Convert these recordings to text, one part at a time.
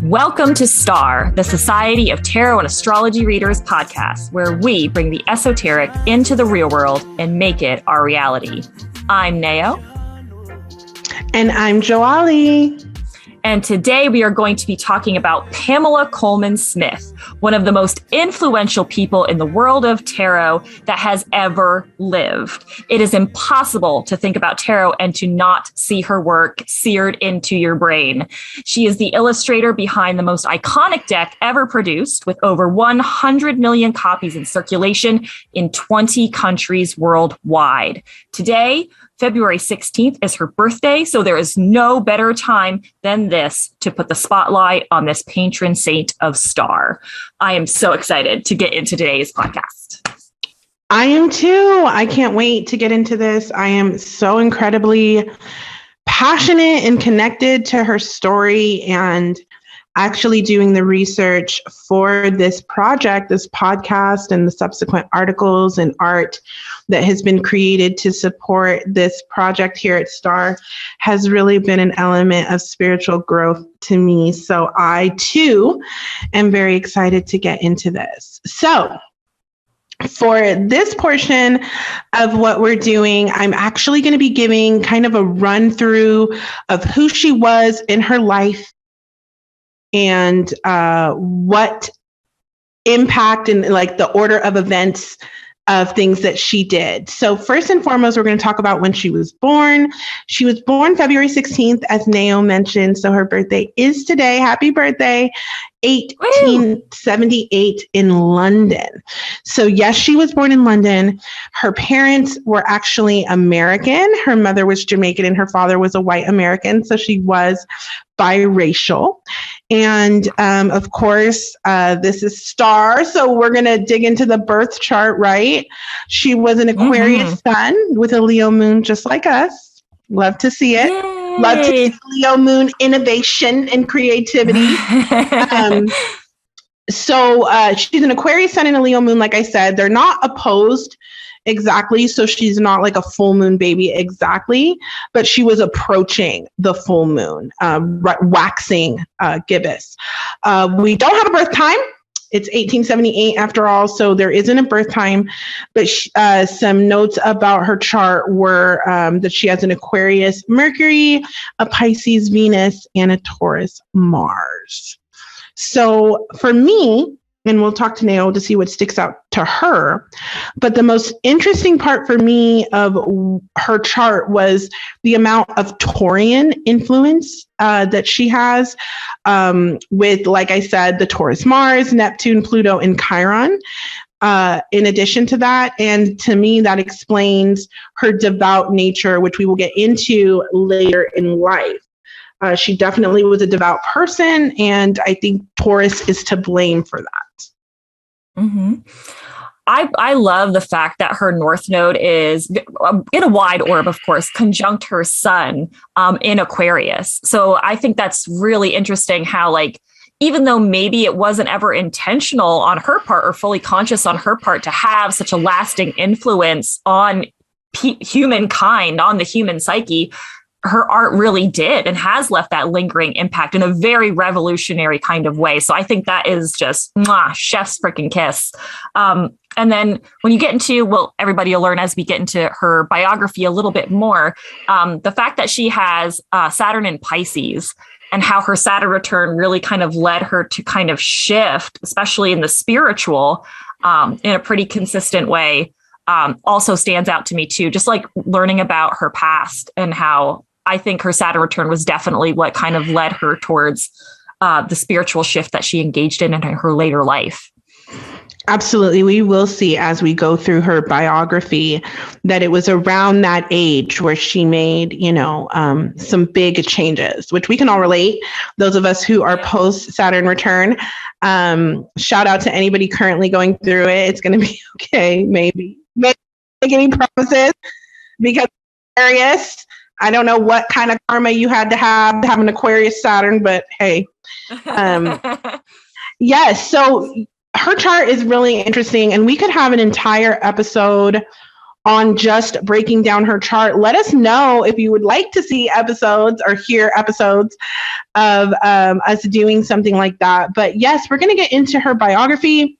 Welcome to STAR, the Society of Tarot and Astrology Readers podcast, where we bring the esoteric into the real world and make it our reality. I'm Nao. And I'm Joaly. And today we are going to be talking about Pamela Colman-Smith, one of the most influential people in the world of tarot that has ever lived. It is impossible to think about tarot and to not see her work seared into your brain. She is the illustrator behind the most iconic deck ever produced, with over 100 million copies in circulation in 20 countries worldwide. Today, February 16th is her birthday, so there is no better time than this to put the spotlight on this patron saint of STAR. I am so excited to get into today's podcast. I am too. I can't wait to get into this. I am so incredibly passionate and connected to her story, and actually doing the research for this project, this podcast, and the subsequent articles and art that has been created to support this project here at STAR has really been an element of spiritual growth to me. So I too am very excited to get into this. So for this portion of what we're doing, I'm actually going to be giving kind of a run through of who she was in her life, and what impact and like the order of events of things that she did. So first and foremost, we're going to talk about when she was born. She was born February 16th, as Nao mentioned. So her birthday is today. Happy birthday. 1878 in London. So yes, she was born in London. Her parents were actually American. Her mother was Jamaican and her father was a white American. So she was biracial. And of course, this is STAR. So we're going to dig into the birth chart, right? She was an Aquarius sun with a Leo moon, just like us. Love to see it. Yay. Love to see Leo moon innovation and creativity. So she's an Aquarius sun and a Leo moon. Like I said, they're not opposed exactly. So she's not like a full moon baby exactly, but she was approaching the full moon, waxing gibbous. We don't have a birth time. It's 1878 after all, so there isn't a birth time, but some notes about her chart were that she has an Aquarius Mercury, a Pisces Venus, and a Taurus Mars. So for me, and we'll talk to Nao to see what sticks out to her, but the most interesting part for me of her chart was the amount of Taurian influence that she has with, like I said, the Taurus Mars, Neptune, Pluto, and Chiron. In addition to that, and to me, that explains her devout nature, which we will get into later in life. She definitely was a devout person, and I think Taurus is to blame for that. Mm-hmm. I love the fact that her North Node is in a wide orb, of course, conjunct her sun in Aquarius. So I think that's really interesting how, like, even though maybe it wasn't ever intentional on her part or fully conscious on her part to have such a lasting influence on humankind, on the human psyche, her art really did and has left that lingering impact in a very revolutionary kind of way. So I think that is just chef's freaking kiss. And then when you get into, well, everybody will learn as we get into her biography a little bit more, the fact that she has Saturn in Pisces and how her Saturn return really kind of led her to kind of shift, especially in the spiritual, in a pretty consistent way, also stands out to me too. Just like learning about her past and how I think her Saturn return was definitely what kind of led her towards the spiritual shift that she engaged in her later life. Absolutely. We will see as we go through her biography that it was around that age where she made, some big changes, which we can all relate. Those of us who are post Saturn return, shout out to anybody currently going through it. It's going to be okay. Maybe make any promises because Aquarius, I don't know what kind of karma you had to have an Aquarius Saturn, but hey, yes. So her chart is really interesting, and we could have an entire episode on just breaking down her chart. Let us know if you would like to see episodes or hear episodes of us doing something like that. But yes, we're going to get into her biography.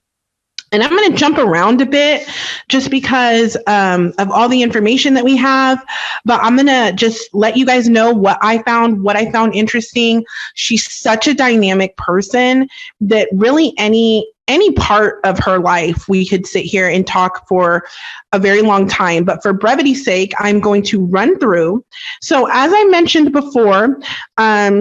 And I'm going to jump around a bit just because of all the information that we have. But I'm going to just let you guys know what I found interesting. She's such a dynamic person that really any part of her life, we could sit here and talk for a very long time. But for brevity's sake, I'm going to run through. So as I mentioned before,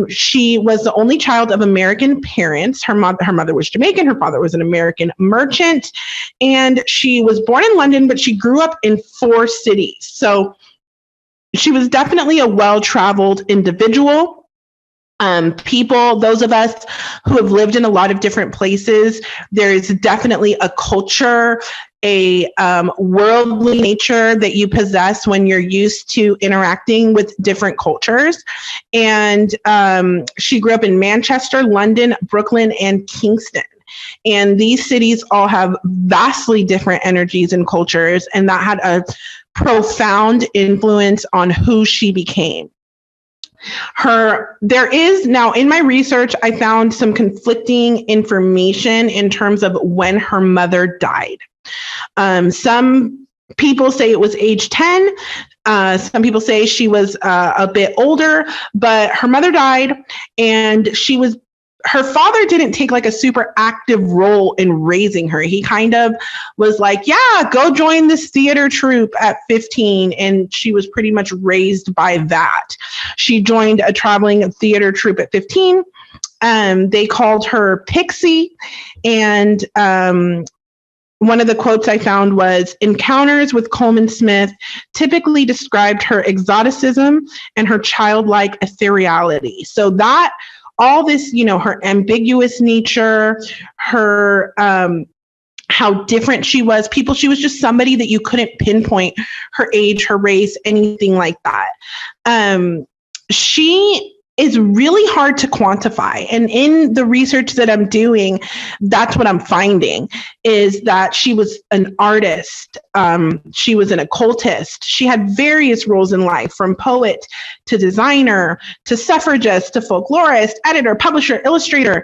she was the only child of American parents. Her mother was Jamaican. Her father was an American merchant. And she was born in London, but she grew up in 4 cities. So she was definitely a well-traveled individual. People, those of us who have lived in a lot of different places, there is definitely a culture, a worldly nature that you possess when you're used to interacting with different cultures. And she grew up in Manchester, London, Brooklyn, and Kingston. And these cities all have vastly different energies and cultures, and that had a profound influence on who she became. There is now, in my research, I found some conflicting information in terms of when her mother died. Some people say it was age 10. Some people say she was a bit older, but her mother died, and her father didn't take like a super active role in raising her. He kind of was like, yeah, go join this theater troupe at 15. And she was pretty much raised by that. She joined a traveling theater troupe at 15. They called her Pixie. And one of the quotes I found was, encounters with Colman-Smith typically described her exoticism and her childlike ethereality. So that all this, her ambiguous nature, her how different she was. She was just somebody that you couldn't pinpoint her age, her race, anything like that. She is really hard to quantify. And in the research that I'm doing, that's what I'm finding, is that she was an artist. She was an occultist. She had various roles in life, from poet to designer to suffragist to folklorist, editor, publisher, illustrator,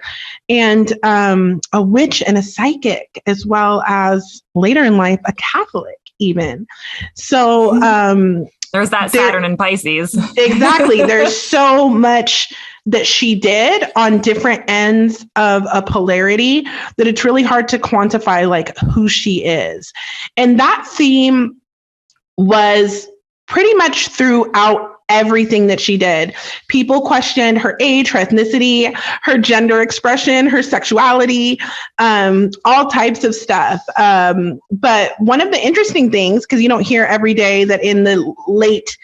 and a witch and a psychic, as well as later in life, a Catholic even. So, there's that Saturn in Pisces. Exactly. There's so much that she did on different ends of a polarity that it's really hard to quantify like who she is. And that theme was pretty much throughout everything that she did. People questioned her age, her ethnicity, her gender expression, her sexuality, all types of stuff. But one of the interesting things, because you don't hear every day that in the late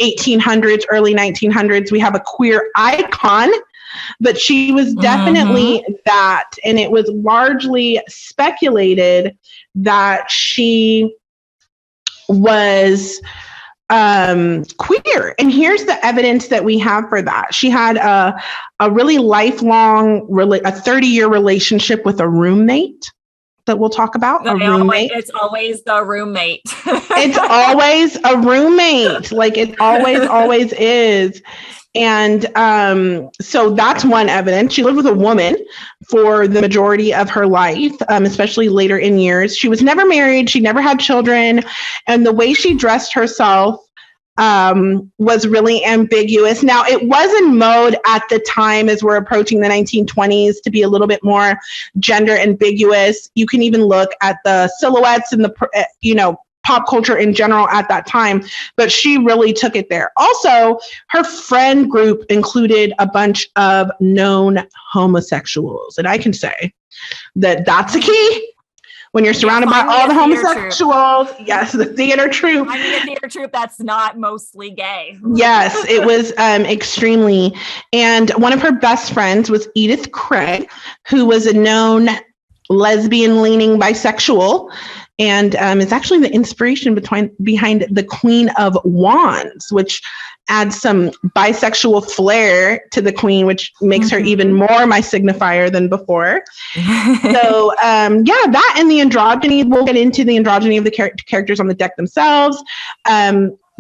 1800s, early 1900s, we have a queer icon, but she was definitely that. And it was largely speculated that she was queer. And here's the evidence that we have for that. She had a really lifelong, a 30-year relationship with a roommate that we'll talk about. A roommate. It's always the roommate. It's always a roommate. Like it always is. And so that's one evidence. She lived with a woman for the majority of her life, especially later in years. She was never married. She never had children. And the way she dressed herself was really ambiguous. Now, it was in mode at the time, as we're approaching the 1920s, to be a little bit more gender ambiguous. You can even look at the silhouettes and the, pop culture in general at that time, but she really took it there. Also, her friend group included a bunch of known homosexuals. And I can say that that's a key. When you're surrounded by all the homosexuals, yes, the theater troupe. I mean, a theater troupe that's not mostly gay. Yes, it was extremely. And one of her best friends was Edith Craig, who was a known lesbian-leaning bisexual, and is actually the inspiration behind the Queen of Wands, which add some bisexual flair to the queen, which makes her even more my signifier than before. So that and the androgyny, we'll get into the androgyny of the characters on the deck themselves,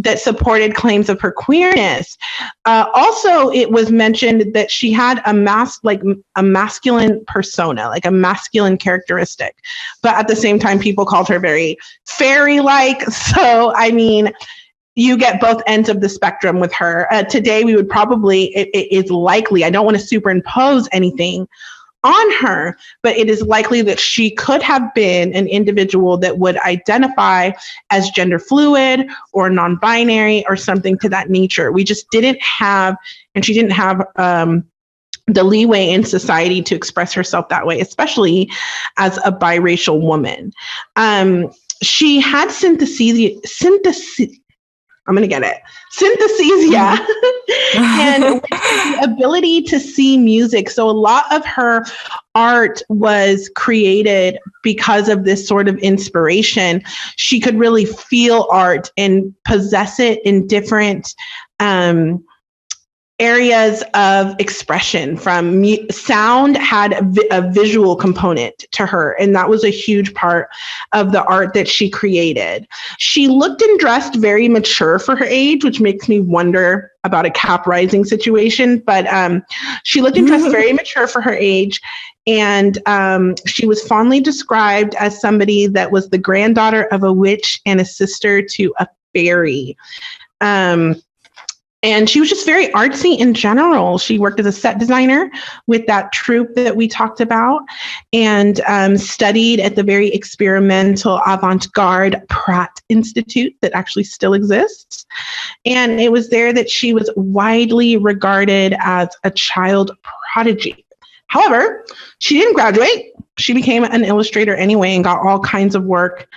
that supported claims of her queerness. Also, it was mentioned that she had a masculine persona, like a masculine characteristic, but at the same time, people called her very fairy-like. So, I mean, you get both ends of the spectrum with her. Today, we would probably, it is likely, I don't want to superimpose anything on her, but it is likely that she could have been an individual that would identify as gender fluid or non-binary or something to that nature. We just didn't have, and she didn't have the leeway in society to express herself that way, especially as a biracial woman. She had synesthesia, and the ability to see music. So a lot of her art was created because of this sort of inspiration. She could really feel art and possess it in different areas of expression. From sound had a visual component to her, and that was a huge part of the art that she created. She looked and dressed very mature for her age, which makes me wonder about a Cap rising situation, but she looked and dressed very mature for her age, and she was fondly described as somebody that was the granddaughter of a witch and a sister to a fairy. And she was just very artsy in general. She worked as a set designer with that troupe that we talked about, and studied at the very experimental avant-garde Pratt Institute that actually still exists. And it was there that she was widely regarded as a child prodigy. However, she didn't graduate. She became an illustrator anyway and got all kinds of work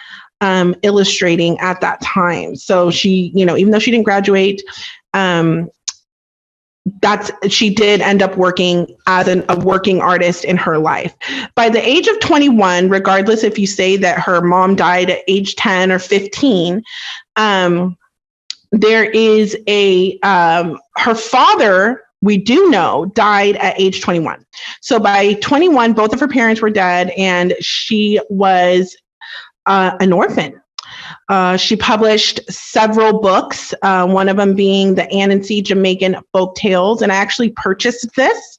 illustrating at that time. So she, even though she didn't graduate, she did end up working as a working artist in her life. By the age of 21, regardless if you say that her mom died at age 10 or 15, there is her father, we do know, died at age 21. So by 21, both of her parents were dead, and she was an orphan. She published several books, one of them being the Anansi Jamaican folk tales, and I actually purchased this.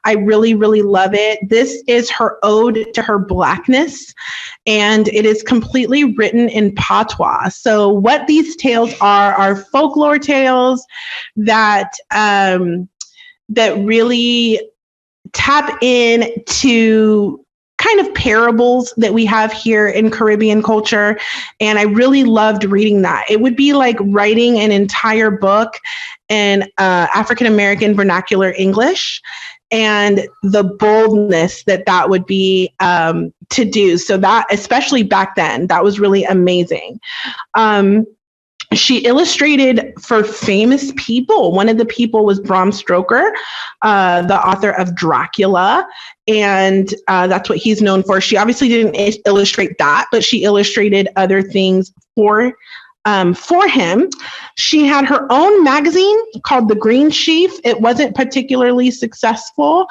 I really, really love it. This is her ode to her Blackness, and it is completely written in patois. So what these tales are folklore tales that really tap into kind of parables that we have here in Caribbean culture. And I really loved reading that. It would be like writing an entire book in African-American vernacular English, and the boldness that would be to do. So that, especially back then, that was really amazing. She illustrated for famous people. One of the people was Bram Stoker, the author of Dracula, and that's what he's known for. She obviously didn't illustrate that, but she illustrated other things for him. She had her own magazine called The Green Sheaf. It wasn't particularly successful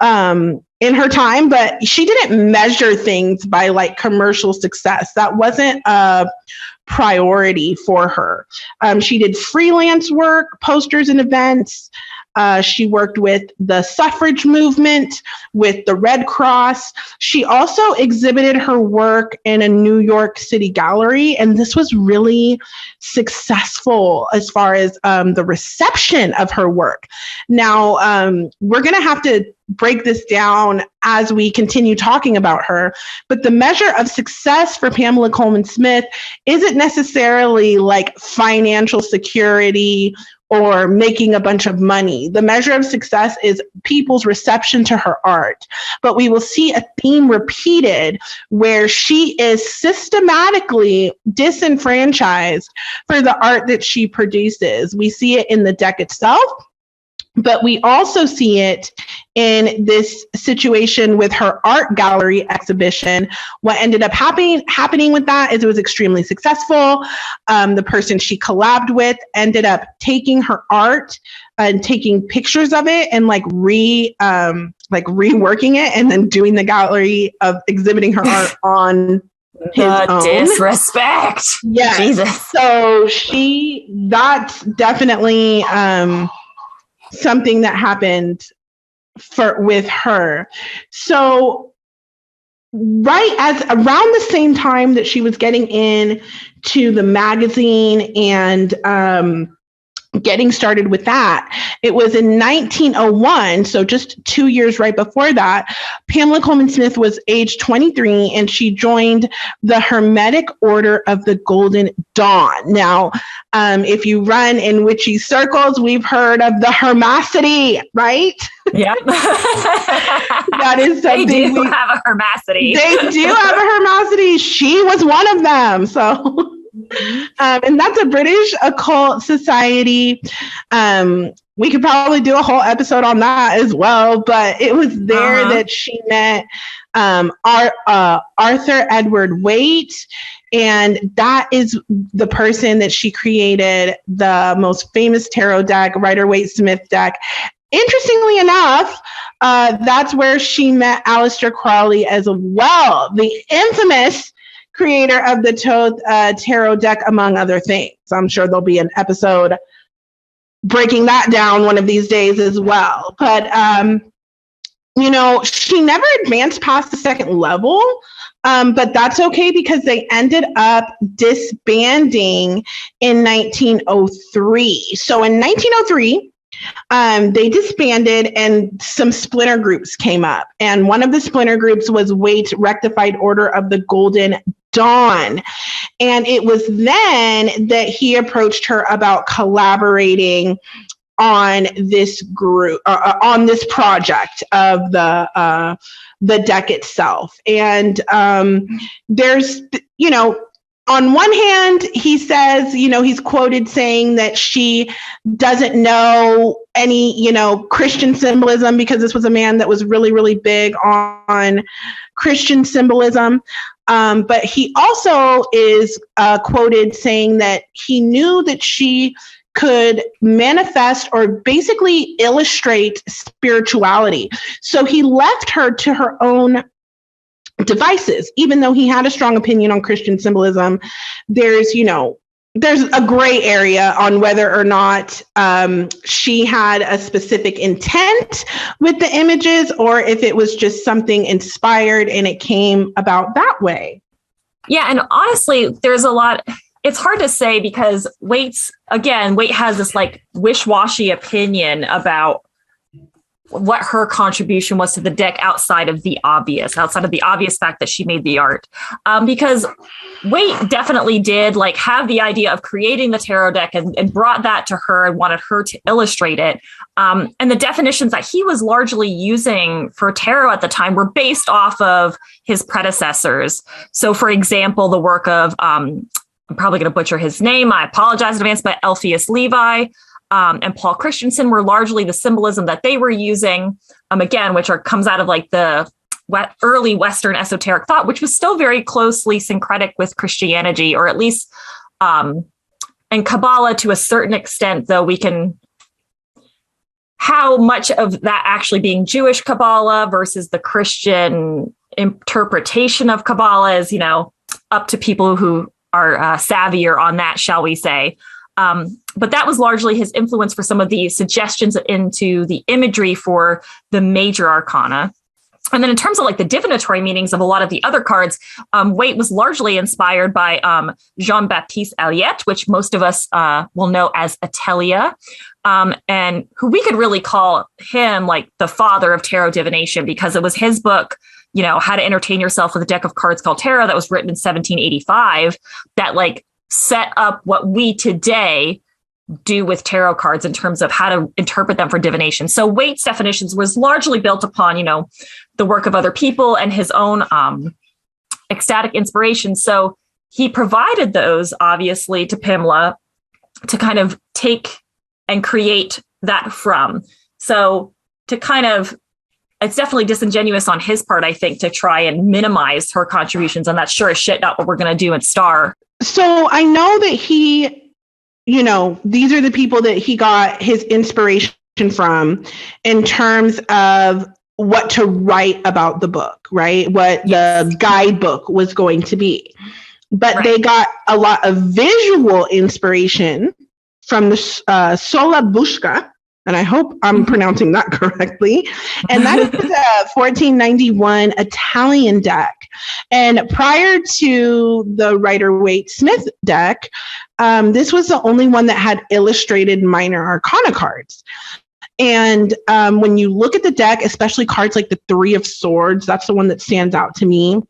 in her time, but she didn't measure things by like commercial success. That wasn't a priority for her. She did freelance work, posters and events. She worked with the suffrage movement, with the Red Cross. She also exhibited her work in a New York City gallery, and this was really successful as far as the reception of her work. Now, we're going to have to break this down as we continue talking about her, but the measure of success for Pamela Colman-Smith isn't necessarily like financial security or making a bunch of money. The measure of success is people's reception to her art. But we will see a theme repeated where she is systematically disenfranchised for the art that she produces. We see it in the deck itself. But we also see it in this situation with her art gallery exhibition. What ended up happening with that is it was extremely successful. The person she collabed with ended up taking her art and taking pictures of it and reworking it, and then doing the gallery of exhibiting her art on his own. Disrespect. Yeah. Jesus. So that's definitely something that happened with her. So around the same time that she was getting in to the magazine and getting started with that, it was in 1901, so just 2 years right before that, Pamela Colman-Smith was age 23, and she joined the Hermetic Order of the Golden Dawn. Now, if you run in witchy circles, we've heard of the Hermacity, right? Yeah. That is something. They do have a Hermacity. They do have a Hermacity. She was one of them. So... and that's a British occult society. We could probably do a whole episode on that as well, but it was there that she met Arthur Edward Waite, and that is the person that she created the most famous tarot deck, Rider-Waite-Smith deck. Interestingly enough, that's where she met Aleister Crowley as well, the infamous creator of the tarot deck, among other things. I'm sure there'll be an episode breaking that down one of these days as well. But, she never advanced past the second level, but that's okay because they ended up disbanding in 1903. So in 1903, they disbanded and some splinter groups came up. And one of the splinter groups was Waite's Rectified Order of the Golden Dawn. And it was then that he approached her about collaborating on this group, on this project of the deck itself. And there's, on one hand, he says, he's quoted saying that she doesn't know any, Christian symbolism, because this was a man that was really, really big on Christian symbolism. But he also is quoted saying that he knew that she could manifest or basically illustrate spirituality. So he left her to her own devices. Even though he had a strong opinion on Christian symbolism, there's a gray area on whether or not she had a specific intent with the images, or if it was just something inspired and it came about that way. Yeah. And honestly, there's a lot. It's hard to say because Waite has this wish-washy opinion about what her contribution was to the deck outside of the obvious fact that she made the art. Because Waite definitely did have the idea of creating the tarot deck and brought that to her and wanted her to illustrate it. And the definitions that he was largely using for tarot at the time were based off of his predecessors. So for example, the work of, I'm probably going to butcher his name, I apologize in advance, but Alpheus Levi, and Paul Christensen were largely the symbolism that they were using, again, which comes out of the early Western esoteric thought, which was still very closely syncretic with Christianity, or at least, and Kabbalah to a certain extent, though how much of that actually being Jewish Kabbalah versus the Christian interpretation of Kabbalah is, up to people who are savvier on that, shall we say. But that was largely his influence for some of the suggestions into the imagery for the major arcana. And then in terms of the divinatory meanings of a lot of the other cards, Waite was largely inspired by Jean-Baptiste Alliette, which most of us will know as Atelier, and who we could really call him the father of tarot divination, because it was his book, How to Entertain Yourself with a Deck of Cards Called Tarot, that was written in 1785, that set up what we today do with tarot cards in terms of how to interpret them for divination. So Waite's definitions was largely built upon, the work of other people and his own ecstatic inspiration. So he provided those, obviously, to Pamela to kind of take and create that from. So to kind of, it's definitely disingenuous on his part, I think, to try and minimize her contributions. And that's sure as shit not what we're going to do in Star. So I know that he, these are the people that he got his inspiration from in terms of what to write about the book, right? What the guidebook was going to be. But they got a lot of visual inspiration from the Sola Bushka, and I hope I'm pronouncing that correctly. And that is a 1491 Italian deck. And prior to the Rider-Waite Smith deck, this was the only one that had illustrated minor arcana cards. And when you look at the deck, especially cards like the Three of Swords, that's the one that stands out to me.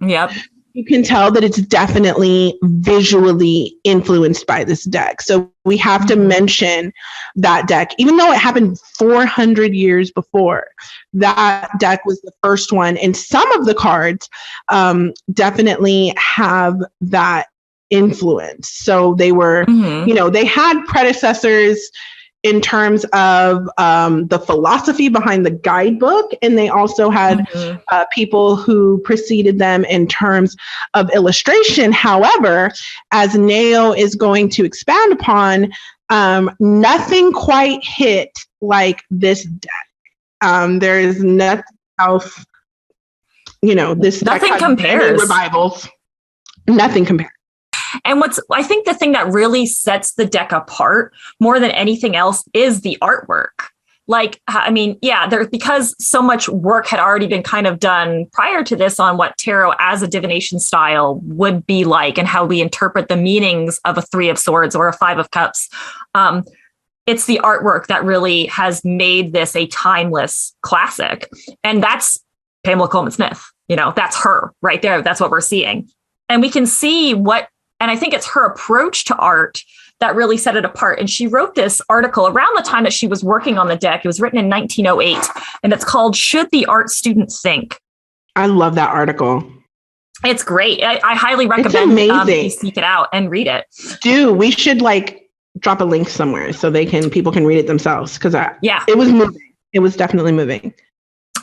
Yep. You can tell that it's definitely visually influenced by this deck. So we have to mention that deck, even though it happened 400 years before. That deck was the first one. And some of the cards definitely have that influence. So they were, they had predecessors in terms of the philosophy behind the guidebook. And they also had people who preceded them in terms of illustration. However, as Nao is going to expound upon, nothing quite hit like this deck. There is nothing else, this nothing deck compares. Revivals. Nothing compares. And I think the thing that really sets the deck apart more than anything else is the artwork. Because so much work had already been kind of done prior to this on what tarot as a divination style would be like and how we interpret the meanings of a Three of Swords or a Five of Cups. It's the artwork that really has made this a timeless classic. And that's Pamela Colman-Smith. That's her right there. That's what we're seeing. And we can see and I think it's her approach to art that really set it apart. And she wrote this article around the time that she was working on the deck. It was written in 1908, and it's called "Should the Art Student Think?" I love that article. It's great. I highly recommend you seek it out and read it. We should drop a link somewhere so people can read it themselves. Because it was moving. It was definitely moving.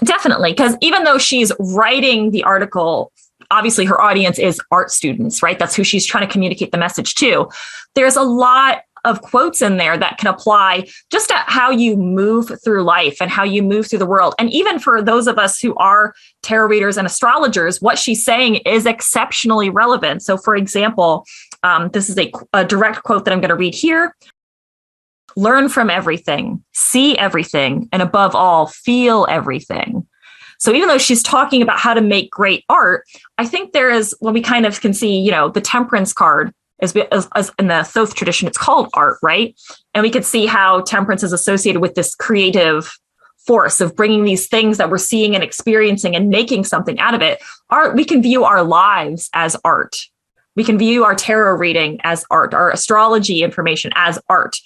Definitely. Because even though she's writing the article, obviously her audience is art students, right? That's who she's trying to communicate the message to. There's a lot of quotes in there that can apply just to how you move through life and how you move through the world. And even for those of us who are tarot readers and astrologers, what she's saying is exceptionally relevant. So for example, this is a direct quote that I'm going to read here. Learn from everything, see everything, and above all, feel everything. So even though she's talking about how to make great art, I think there is, when we kind of can see, the temperance card as in the Thoth tradition, it's called art, right? And we could see how temperance is associated with this creative force of bringing these things that we're seeing and experiencing and making something out of it. Art, we can view our lives as art. We can view our tarot reading as art, our astrology information as art.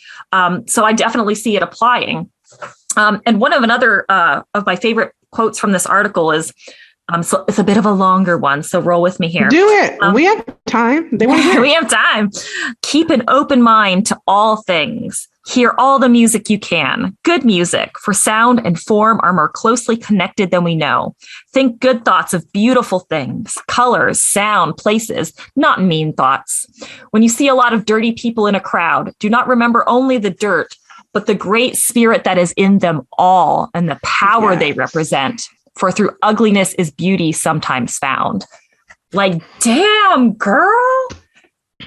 So I definitely see it applying. And one of another of my favorite quotes from this article is, so it's a bit of a longer one, so roll with me here. Do it. We have time. They want to hear. We have time. Keep an open mind to all things. Hear all the music you can. Good music, for sound and form are more closely connected than we know. Think good thoughts of beautiful things, colors, sound, places, not mean thoughts. When you see a lot of dirty people in a crowd, do not remember only the dirt, but the great spirit that is in them all and the power they represent. For through ugliness is beauty sometimes found. Damn, girl.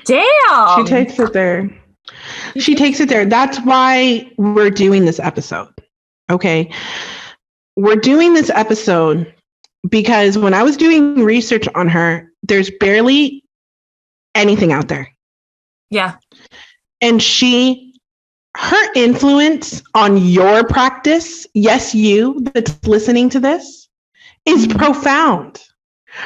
Damn. She takes it there. She takes it there. That's why we're doing this episode. Okay. We're doing this episode because when I was doing research on her, there's barely anything out there. Yeah. And her influence on your practice, yes, you that's listening to this, is profound.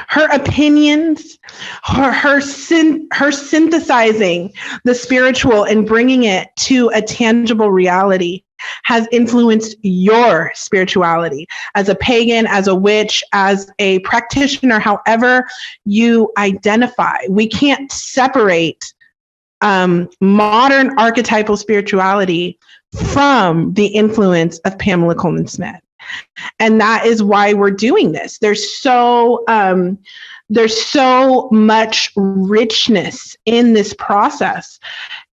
Her opinions, her synthesizing the spiritual and bringing it to a tangible reality has influenced your spirituality as a pagan, as a witch, as a practitioner, however you identify. We can't separate modern archetypal spirituality from the influence of Pamela Colman-Smith. And that is why we're doing this. There's so much richness in this process.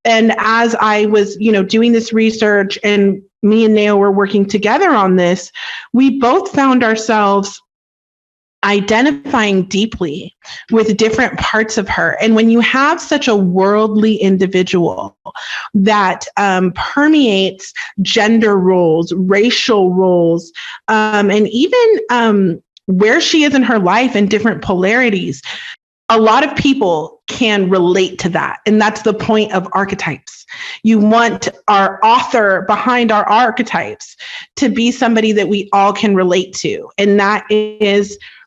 And as I was, doing this research, and me and Nao were working together on this, we both found ourselves identifying deeply with different parts of her. And when you have such a worldly individual that permeates gender roles, racial roles, and even where she is in her life and different polarities, a lot of people can relate to that. And that's the point of archetypes. You want our author behind our archetypes to be somebody that we all can relate to. And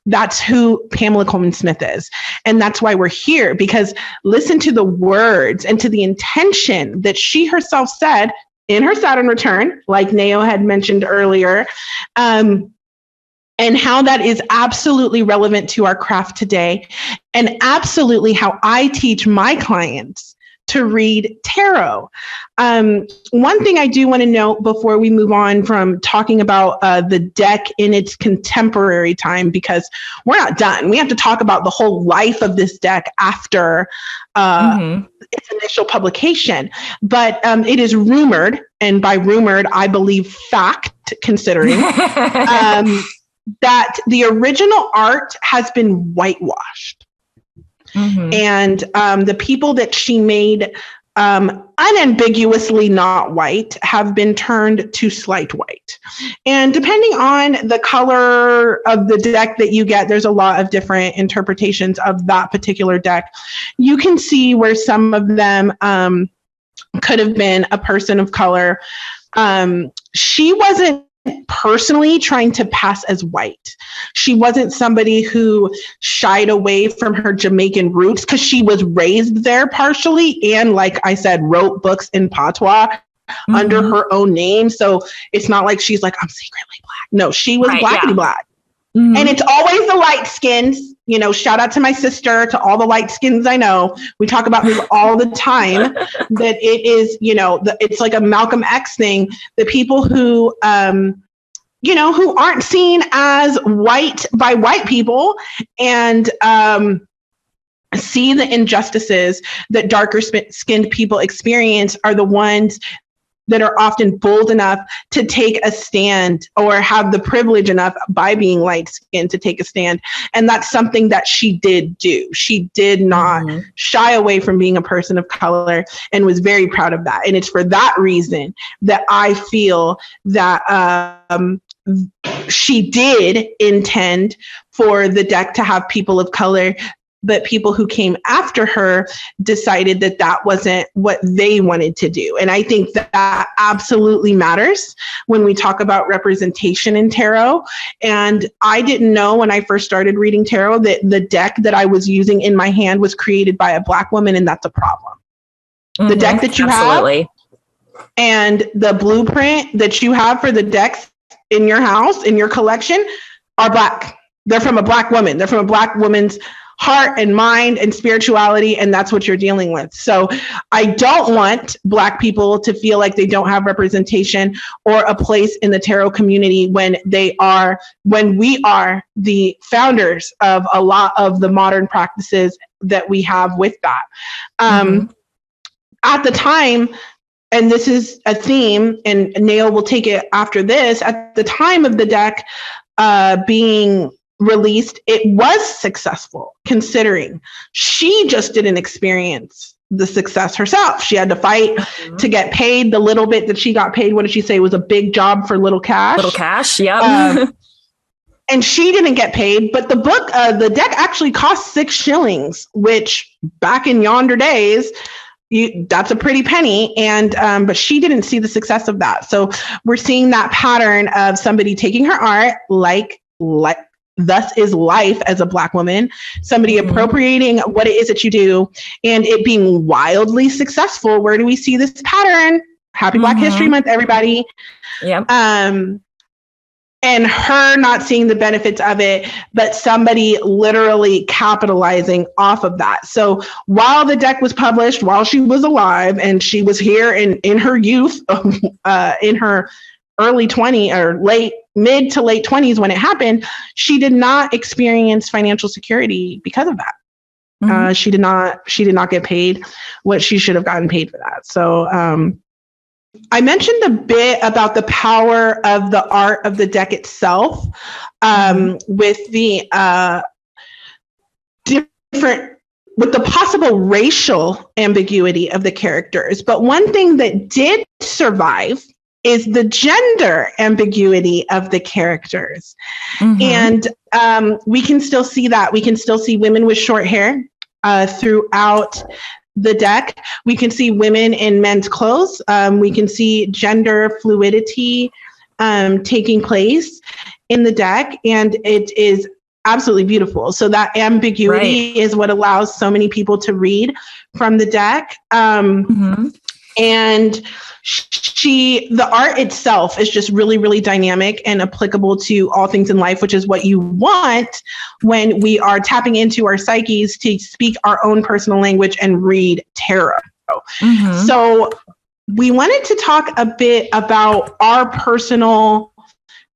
that's who Pamela Colman-Smith is. And that's why we're here, because listen to the words and to the intention that she herself said in her Saturn return, like Nao had mentioned earlier, and how that is absolutely relevant to our craft today, and absolutely how I teach my clients to read tarot. One thing I do want to note before we move on from talking about the deck in its contemporary time, because we're not done. We have to talk about the whole life of this deck after its initial publication. But it is rumored, and by rumored, I believe fact, considering, that the original art has been whitewashed. And the people that she made unambiguously not white have been turned to slight white. And depending on the color of the deck that you get, there's a lot of different interpretations of that particular deck. You can see where some of them could have been a person of color. She wasn't personally trying to pass as white. She wasn't somebody who shied away from her Jamaican roots, because she was raised there partially, and like I said, wrote books in patois under her own name. So it's not like she's like, I'm secretly black. No, she was blackity black. And it's always the light skins. Shout out to my sister, to all the light skins I know. We talk about this all the time, that it is, it's like a Malcolm X thing. The people who, who aren't seen as white by white people, and see the injustices that darker skinned people experience, are the ones that are often bold enough to take a stand, or have the privilege enough by being light-skinned to take a stand. And that's something that she did do. She did not shy away from being a person of color, and was very proud of that. And it's for that reason that I feel that she did intend for the deck to have people of color, but people who came after her decided that that wasn't what they wanted to do. And I think that absolutely matters when we talk about representation in tarot. And I didn't know when I first started reading tarot that the deck that I was using in my hand was created by a Black woman, and that's a problem. The deck that you have and the blueprint that you have for the decks in your house, in your collection, are Black. They're from a Black woman. They're from a Black woman's heart and mind and spirituality, and that's what you're dealing with. So I don't want Black people to feel like they don't have representation or a place in the tarot community when we are the founders of a lot of the modern practices that we have with that. At the time, and this is a theme, and Nao will take it after this, at the time of the deck being released, it was successful, considering she just didn't experience the success herself. She had to fight to get paid the little bit that she got paid. What did she say was a big job for little cash? Little cash, yeah. And she didn't get paid, but the deck actually cost 6 shillings, which back in yonder days, that's a pretty penny. And but she didn't see the success of that. So we're seeing that pattern of somebody taking her art, like thus is life as a Black woman, somebody appropriating what it is that you do, and it being wildly successful. Where do we see this pattern? Happy Black History Month, everybody. Yeah. and her not seeing the benefits of it, but somebody literally capitalizing off of that. So while the deck was published, while she was alive, and she was here in her youth, in her early 20s or mid to late 20s when it happened, she did not experience financial security because of that. Mm-hmm. She did not get paid what she should have gotten paid for that. So I mentioned a bit about the power of the art of the deck itself, with the with the possible racial ambiguity of the characters. But one thing that did survive is the gender ambiguity of the characters. Mm-hmm. And we can still see that. We can still see women with short hair throughout the deck. We can see women in men's clothes. We can see gender fluidity taking place in the deck, and it is absolutely beautiful. So that ambiguity is what allows so many people to read from the deck. And the art itself is just really, really dynamic and applicable to all things in life, which is what you want when we are tapping into our psyches to speak our own personal language and read tarot. Mm-hmm. So we wanted to talk a bit about our personal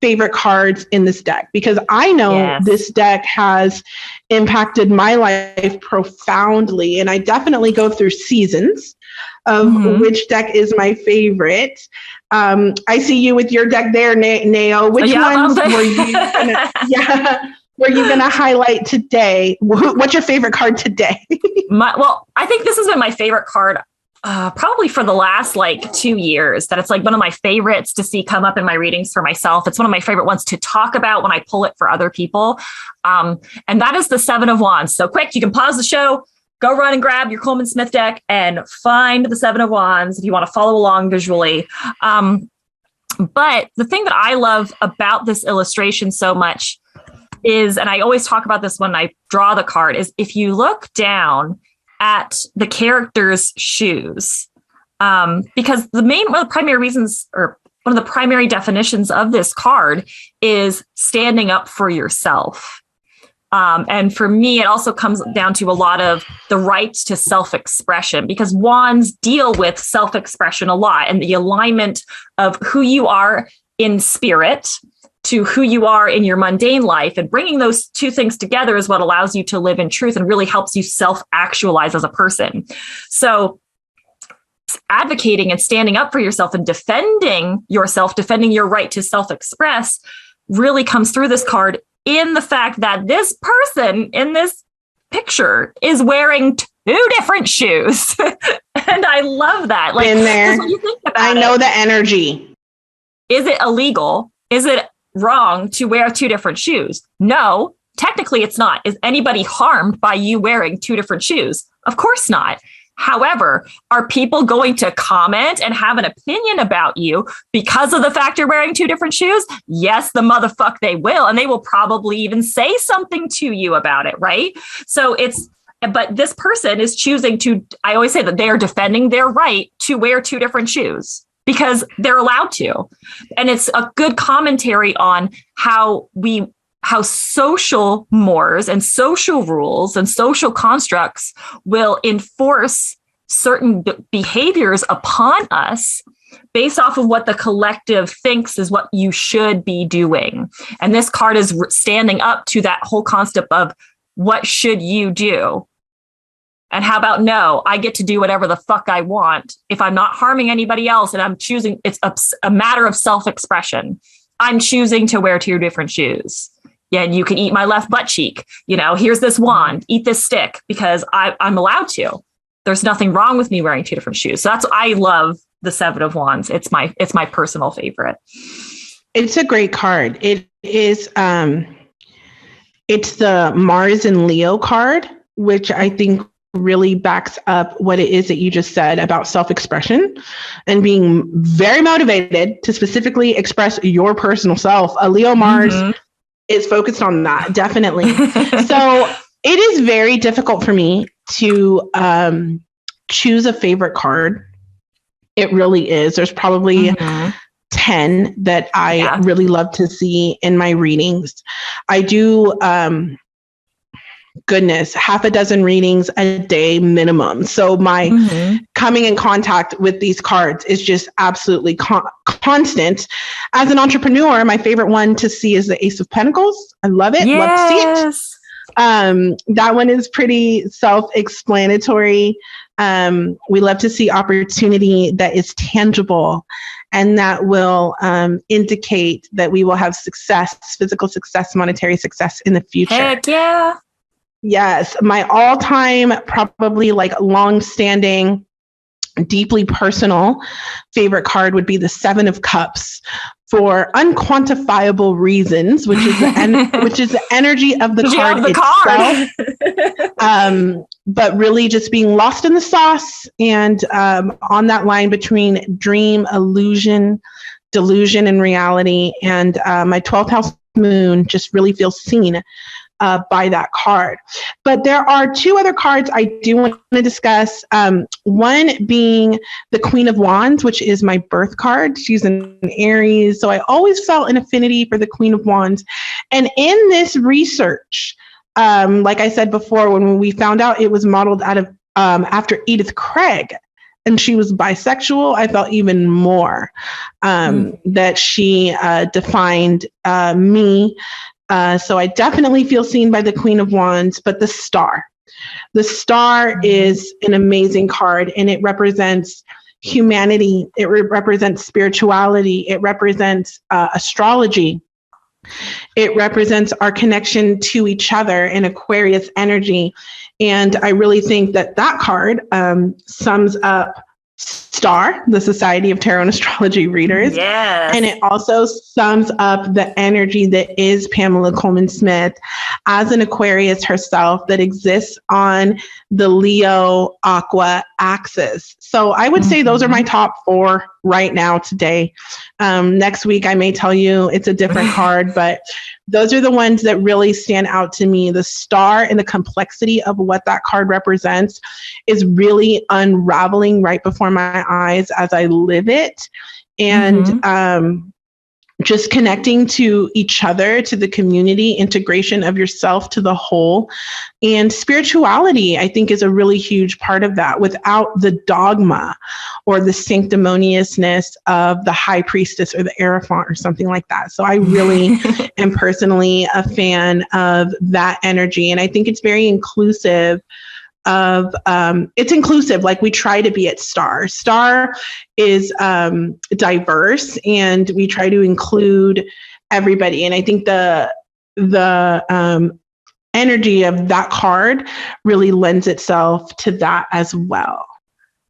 favorite cards in this deck, because I know this deck has impacted my life profoundly, and I definitely go through seasons of which deck is my favorite. I see you with your deck there, Nao. Which ones were you gonna highlight today? What's your favorite card today? I think this has been my favorite card probably for the last 2 years. That it's one of my favorites to see come up in my readings for myself. It's one of my favorite ones to talk about when I pull it for other people. And that is the Seven of Wands. So quick, you can pause the show, go run and grab your Colman-Smith deck and find the Seven of Wands if you want to follow along visually. But the thing that I love about this illustration so much is, and I always talk about this when I draw the card, is if you look down at the character's shoes, because one of the primary reasons, or one of the primary definitions of this card, is standing up for yourself. And for me, it also comes down to a lot of the right to self-expression, because wands deal with self-expression a lot, and the alignment of who you are in spirit to who you are in your mundane life, and bringing those two things together is what allows you to live in truth and really helps you self-actualize as a person. So advocating and standing up for yourself and defending yourself, defending your right to self-express, really comes through this card in the fact that this person in this picture is wearing two different shoes. And I love that. In there. When you think about I know the energy. Is it illegal? Is it wrong to wear two different shoes? No, technically it's not. Is anybody harmed by you wearing two different shoes? Of course not. However, are people going to comment and have an opinion about you because of the fact you're wearing two different shoes? Yes, the motherfuck they will. And they will probably even say something to you about it, right? But this person is choosing to, I always say that they are defending their right to wear two different shoes because they're allowed to. And it's a good commentary on how social mores and social rules and social constructs will enforce certain behaviors upon us based off of what the collective thinks is what you should be doing. And this card is standing up to that whole concept of what should you do? And how about no, I get to do whatever the fuck I want if I'm not harming anybody else, and I'm choosing, it's a matter of self-expression. I'm choosing to wear two different shoes. Yeah, and you can eat my left butt cheek. Here's this wand, eat this stick, because I'm allowed to. There's nothing wrong with me wearing two different shoes. So I love the Seven of Wands. It's my personal favorite. It's a great card. It is, it's the Mars and Leo card, which I think really backs up what it is that you just said about self-expression and being very motivated to specifically express your personal self. A Leo Mars is focused on that, definitely. So it is very difficult for me to choose a favorite card. It really is. There's probably 10 that I Yeah. really love to see in my readings. I do, half a dozen readings a day minimum. So my coming in contact with these cards is just absolutely constant. As an entrepreneur, my favorite one to see is the Ace of Pentacles. I love it. Love to see it. That one is pretty self-explanatory. We love to see opportunity that is tangible and that will indicate that we will have success, physical success, monetary success in the future. Heck yeah. Yes. My all-time, probably like long-standing, deeply personal favorite card would be the Seven of Cups for unquantifiable reasons, which is the energy of the card itself. But really just being lost in the sauce and on that line between dream, illusion, delusion, and reality. And my 12th house moon just really feels seen by that card. But there are two other cards I do want to discuss. One being the Queen of Wands, which is my birth card. She's an Aries. So I always felt an affinity for the Queen of Wands. And in this research, like I said before, when we found out it was modeled out of after Edith Craig, and she was bisexual, I felt even more that she defined me. So I definitely feel seen by the Queen of Wands, but the Star. The Star is an amazing card, and it represents humanity. It represents spirituality. It represents astrology. It represents our connection to each other in Aquarius energy. And I really think that that card sums up STAR, the Society of Tarot and Astrology Readers. Yes. And it also sums up the energy that is Pamela Colman-Smith as an Aquarius herself that exists on the Leo Aqua axis. So I would say those are my top 4 right now today. Next week, I may tell you it's a different card, but those are the ones that really stand out to me. The Star and the complexity of what that card represents is really unraveling right before my eyes as I live it. And just connecting to each other, to the community, integration of yourself to the whole. And spirituality, I think, is a really huge part of that without the dogma or the sanctimoniousness of the high priestess or the Hierophant or something like that. So I really am personally a fan of that energy. And I think it's very inclusive of it's inclusive, like we try to be at Star. Star is diverse, and we try to include everybody. And I think the energy of that card really lends itself to that as well.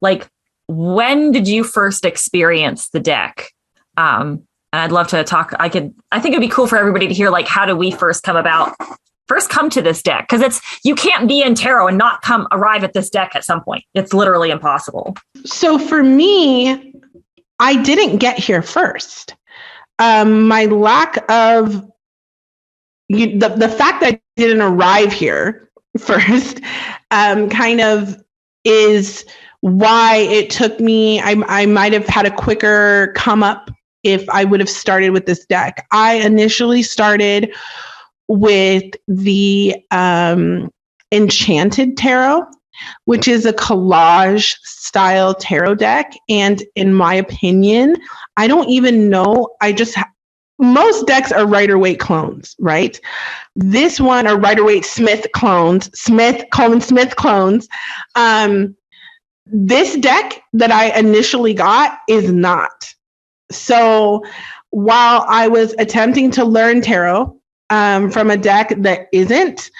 Like, when did you first experience the deck? And I'd love to talk. I think it'd be cool for everybody to hear, like, how do we first come to this deck? Because you can't be in tarot and not arrive at this deck at some point. It's literally impossible. So for me, I didn't get here first. My lack of the fact that I didn't arrive here first kind of is why it took me. I might have had a quicker come up if I would have started with this deck. I initially started with the Enchanted Tarot, which is a collage style tarot deck. And in my opinion, I don't even know, most decks are rider-waite clones, right? This one are rider-waite Coleman-Smith clones. This deck that I initially got is not. So while I was attempting to learn tarot from a deck that isn't,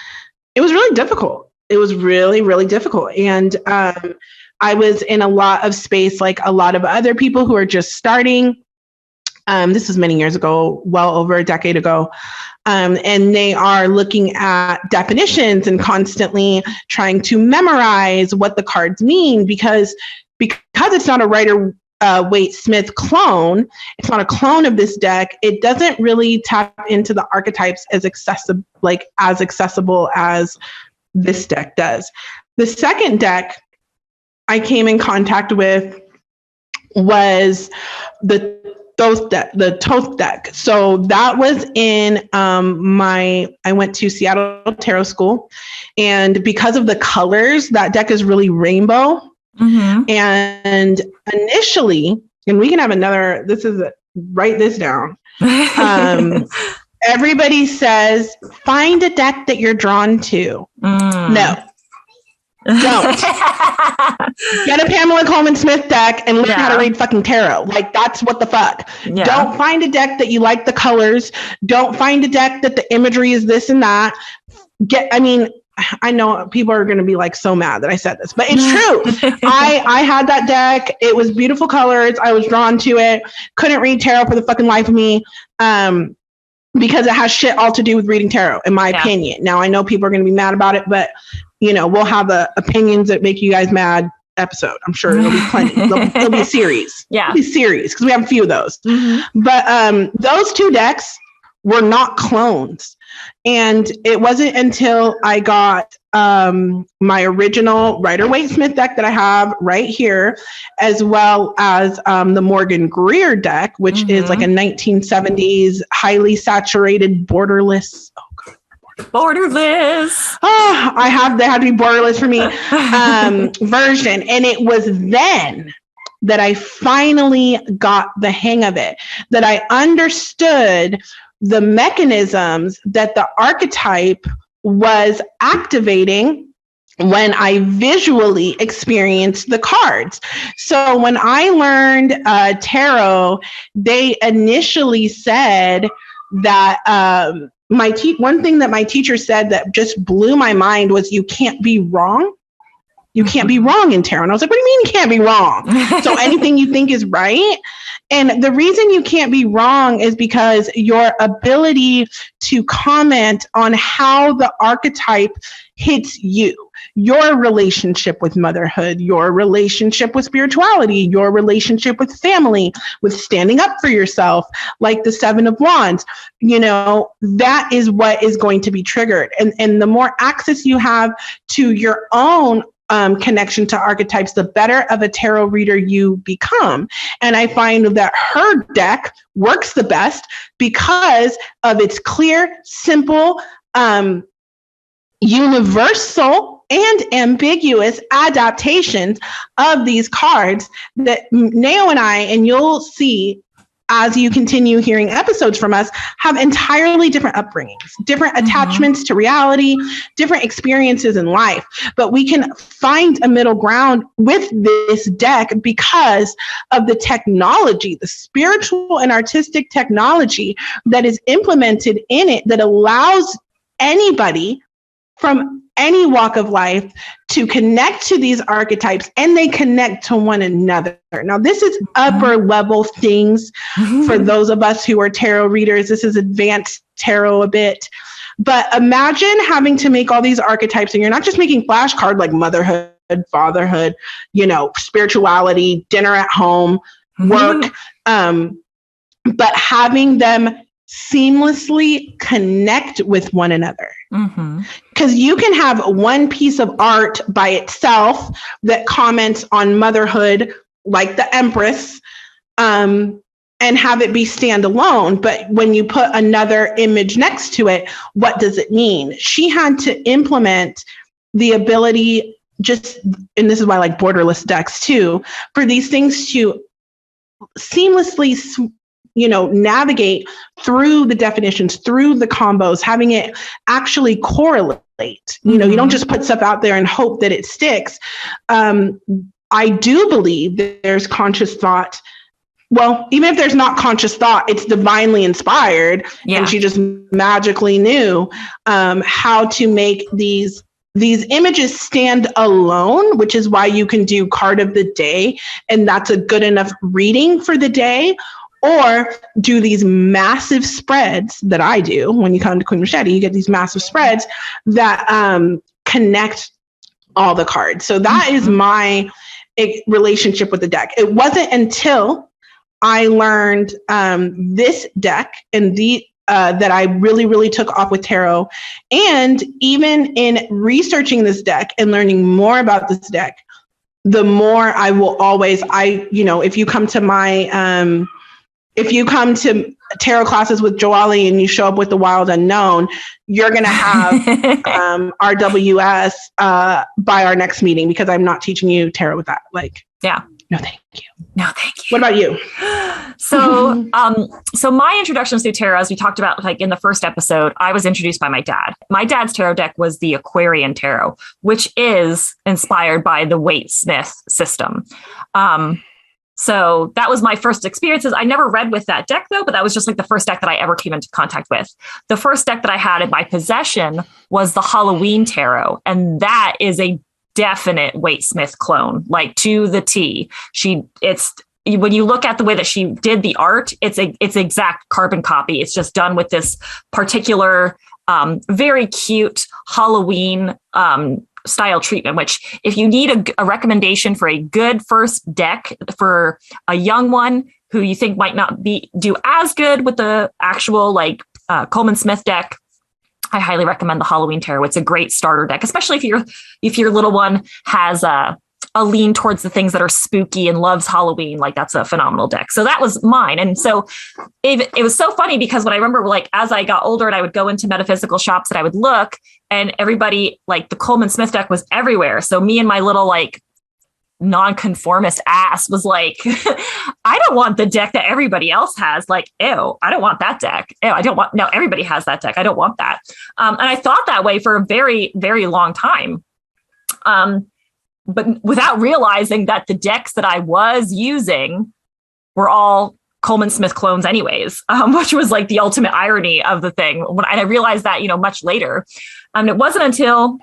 it was really difficult. It was really, really difficult. And I was in a lot of space, like a lot of other people who are just starting. This was many years ago, well over a decade ago. And they are looking at definitions and constantly trying to memorize what the cards mean because it's not a Rider-Waite Smith clone. It's not a clone of this deck. It doesn't really tap into the archetypes as accessible as this deck does. The second deck I came in contact with was the the Thoth deck. So that was in I went to Seattle Tarot School, and because of the colors, that deck is really rainbow. And initially, and we can have another, write this down. Everybody says, find a deck that you're drawn to. No. Don't. Get a Pamela Colman-Smith deck and learn how to read fucking tarot. Like, that's what the fuck. Yeah. Don't find a deck that you like the colors. Don't find a deck that the imagery is this and that. I know people are going to be like so mad that I said this, but it's true. I had that deck. It was beautiful colors. I was drawn to it. Couldn't read tarot for the fucking life of me. Because it has shit all to do with reading tarot, in my opinion. Now, I know people are going to be mad about it, but, we'll have a opinions that make you guys mad episode. I'm sure there'll be plenty. There'll be a series. Yeah. It'll be a series, because we have a few of those. But those two decks were not clones. And it wasn't until I got my original rider-waite Smith deck that I have right here, as well as the Morgan Greer deck, which is like a 1970s highly saturated borderless. Oh God. Borderless. Oh, they had to be borderless for me version. And it was then that I finally got the hang of it, that I understood the mechanisms that the archetype was activating when I visually experienced the cards. So when I learned tarot, they initially said that one thing that my teacher said that just blew my mind was, you can't be wrong. You can't be wrong in tarot. And I was like, what do you mean you can't be wrong? So anything you think is right. And the reason you can't be wrong is because your ability to comment on how the archetype hits you, your relationship with motherhood, your relationship with spirituality, your relationship with family, with standing up for yourself, like the Seven of Wands, that is what is going to be triggered. And the more access you have to your own connection to archetypes, the better of a tarot reader you become. And I find that her deck works the best because of its clear, simple, universal and ambiguous adaptations of these cards that Nao and I, and you'll see as you continue hearing episodes from us, have entirely different upbringings, different attachments to reality, different experiences in life. But we can find a middle ground with this deck because of the technology, the spiritual and artistic technology that is implemented in it, that allows anybody from any walk of life to connect to these archetypes, and they connect to one another. Now, this is upper level things for those of us who are tarot readers. This is advanced tarot a bit. But imagine having to make all these archetypes, and you're not just making flashcards like motherhood, fatherhood, spirituality, dinner at home, work, but having them seamlessly connect with one another. Because you can have one piece of art by itself that comments on motherhood, like the Empress, and have it be standalone. But when you put another image next to it, what does it mean? She had to implement the ability, and this is why I like borderless decks too, for these things to seamlessly navigate through the definitions, through the combos, having it actually correlate. You don't just put stuff out there and hope that it sticks. I do believe that there's conscious thought. Well, even if there's not conscious thought, it's divinely inspired. Yeah. And she just magically knew how to make these images stand alone, which is why you can do card of the day, and that's a good enough reading for the day. Or do these massive spreads that I do. When you come to Queen Machete, you get these massive spreads that connect all the cards. So that is my relationship with the deck. It wasn't until I learned this deck and that I really, really took off with tarot. And even in researching this deck and learning more about this deck, the more I will always, if you come to my if you come to tarot classes with Joaly and you show up with the wild unknown, you're going to have RWS by our next meeting, because I'm not teaching you tarot with that. Like, yeah. No, thank you. No, thank you. What about you? So, so my introduction to tarot, as we talked about, like in the first episode, I was introduced by my dad. My dad's tarot deck was the Aquarian Tarot, which is inspired by the Waite-Smith system. So that was my first experiences. I never read with that deck though, but that was just like the first deck that I ever came into contact with. The first deck that I had in my possession was the Halloween Tarot. And that is a definite Waite-Smith clone, like to the T. When you look at the way that she did the art, it's exact carbon copy. It's just done with this particular, very cute Halloween style treatment, which if you need a recommendation for a good first deck for a young one who you think might not do as good with the actual like Coleman-Smith deck, I highly recommend the Halloween Tarot. It's a great starter deck, especially if your little one has a lean towards the things that are spooky and loves Halloween. Like, that's a phenomenal deck. So that was mine. And so it was so funny because when I remember, like, as I got older and I would go into metaphysical shops and I would look, and everybody, like, the Coleman-Smith deck was everywhere. So me and my little like nonconformist ass was like, I don't want the deck that everybody else has. Like, ew, I don't want that deck. Ew, no, everybody has that deck. I don't want that. And I thought that way for a very, very long time. But without realizing that the decks that I was using were all Coleman-Smith clones anyways, which was like the ultimate irony of the thing. When I realized that, much later, it wasn't until,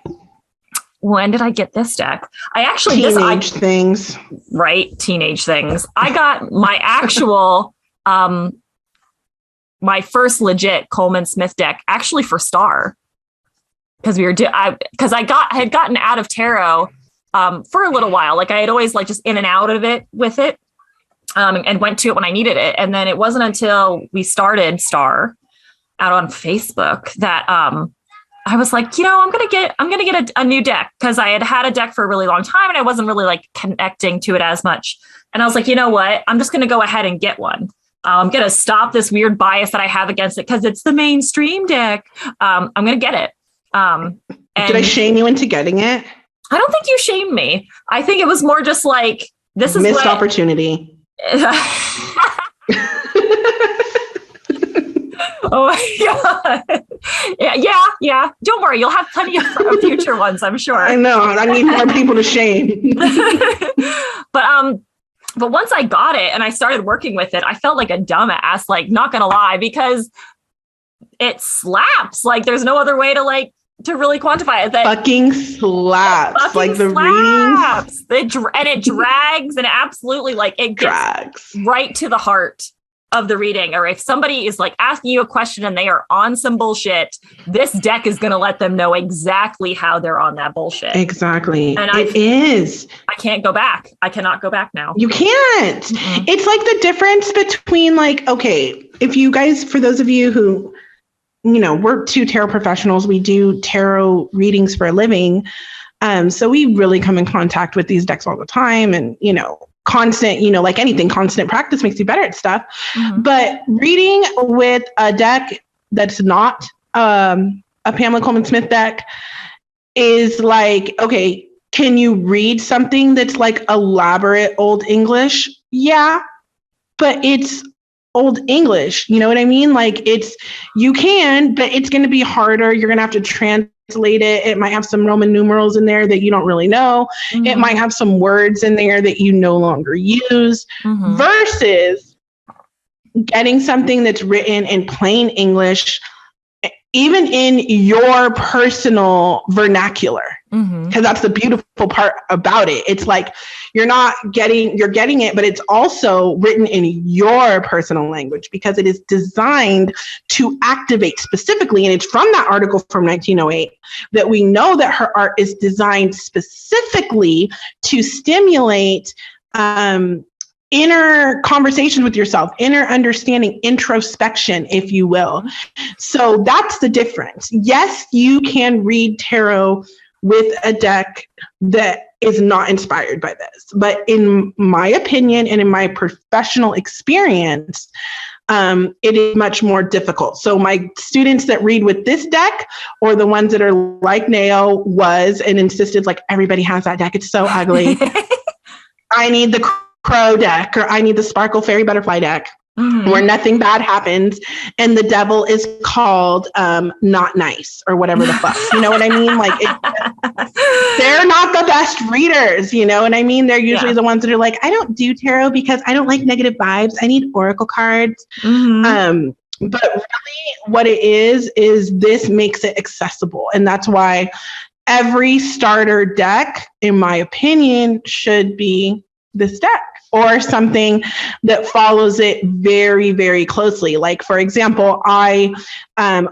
when did I get this deck? I actually teenage things. Right, teenage things. I got my actual, my first legit Coleman-Smith deck actually for Star, because I had gotten out of tarot for a little while. Like, I had always like just in and out of it with it, and went to it when I needed it. And then it wasn't until we started Star out on Facebook that I was like, I'm gonna get a new deck, because I had a deck for a really long time and I wasn't really like connecting to it as much. And I was like, you know what? I'm just gonna go ahead and get one. I'm gonna stop this weird bias that I have against it because it's the mainstream deck. I'm gonna get it. And did I shame you into getting it? I don't think you shamed me. I think it was more just like, this is missed opportunity. Oh my God. Yeah. Don't worry. You'll have plenty of future ones, I'm sure. I know. I need more people to shame. But once I got it and I started working with it, I felt like a dumbass, like, not gonna lie, because it slaps. Like, there's no other way to really quantify it. That fucking slaps. Fucking like the slaps. readings. And it drags, and it absolutely, like, it gets right to the heart of the reading. Or if somebody is like asking you a question and they are on some bullshit, this deck is going to let them know exactly how they're on that bullshit. Exactly. And it is. I can't go back. I cannot go back now. You can't. Mm-hmm. It's like the difference between, like, okay, if you guys, for those of you who, we're two tarot professionals, we do tarot readings for a living. So we really come in contact with these decks all the time, and, constant, like anything, constant practice makes you better at stuff. Mm-hmm. But reading with a deck that's not a Pamela Colman-Smith deck is like, okay, can you read something that's like elaborate Old English? Yeah, but it's Old English. You know what I mean? Like, you can, but it's going to be harder. You're going to have to translate it. It might have some Roman numerals in there that you don't really know. Mm-hmm. It might have some words in there that you no longer use, mm-hmm. versus getting something that's written in plain English, even in your personal vernacular. Mm-hmm. Because that's the beautiful part about it. It's like you're getting it, but it's also written in your personal language, because it is designed to activate specifically. And it's from that article from 1908 that we know that her art is designed specifically to stimulate inner conversation with yourself, inner understanding, introspection, if you will. So that's the difference. Yes, you can read tarot with a deck that is not inspired by this. But in my opinion and in my professional experience, it is much more difficult. So my students that read with this deck, or the ones that are like Nao was and insisted, like, everybody has that deck, it's so ugly. I need the crow deck, or I need the sparkle fairy butterfly deck, where nothing bad happens and the devil is called not nice or whatever the fuck. You know what I mean? Like, they're not the best readers. You know what I mean? They're usually the ones that are like, I don't do tarot because I don't like negative vibes. I need oracle cards. But really what it is this makes it accessible. And that's why every starter deck, in my opinion, should be this deck, or something that follows it very, very closely. Like, for example, I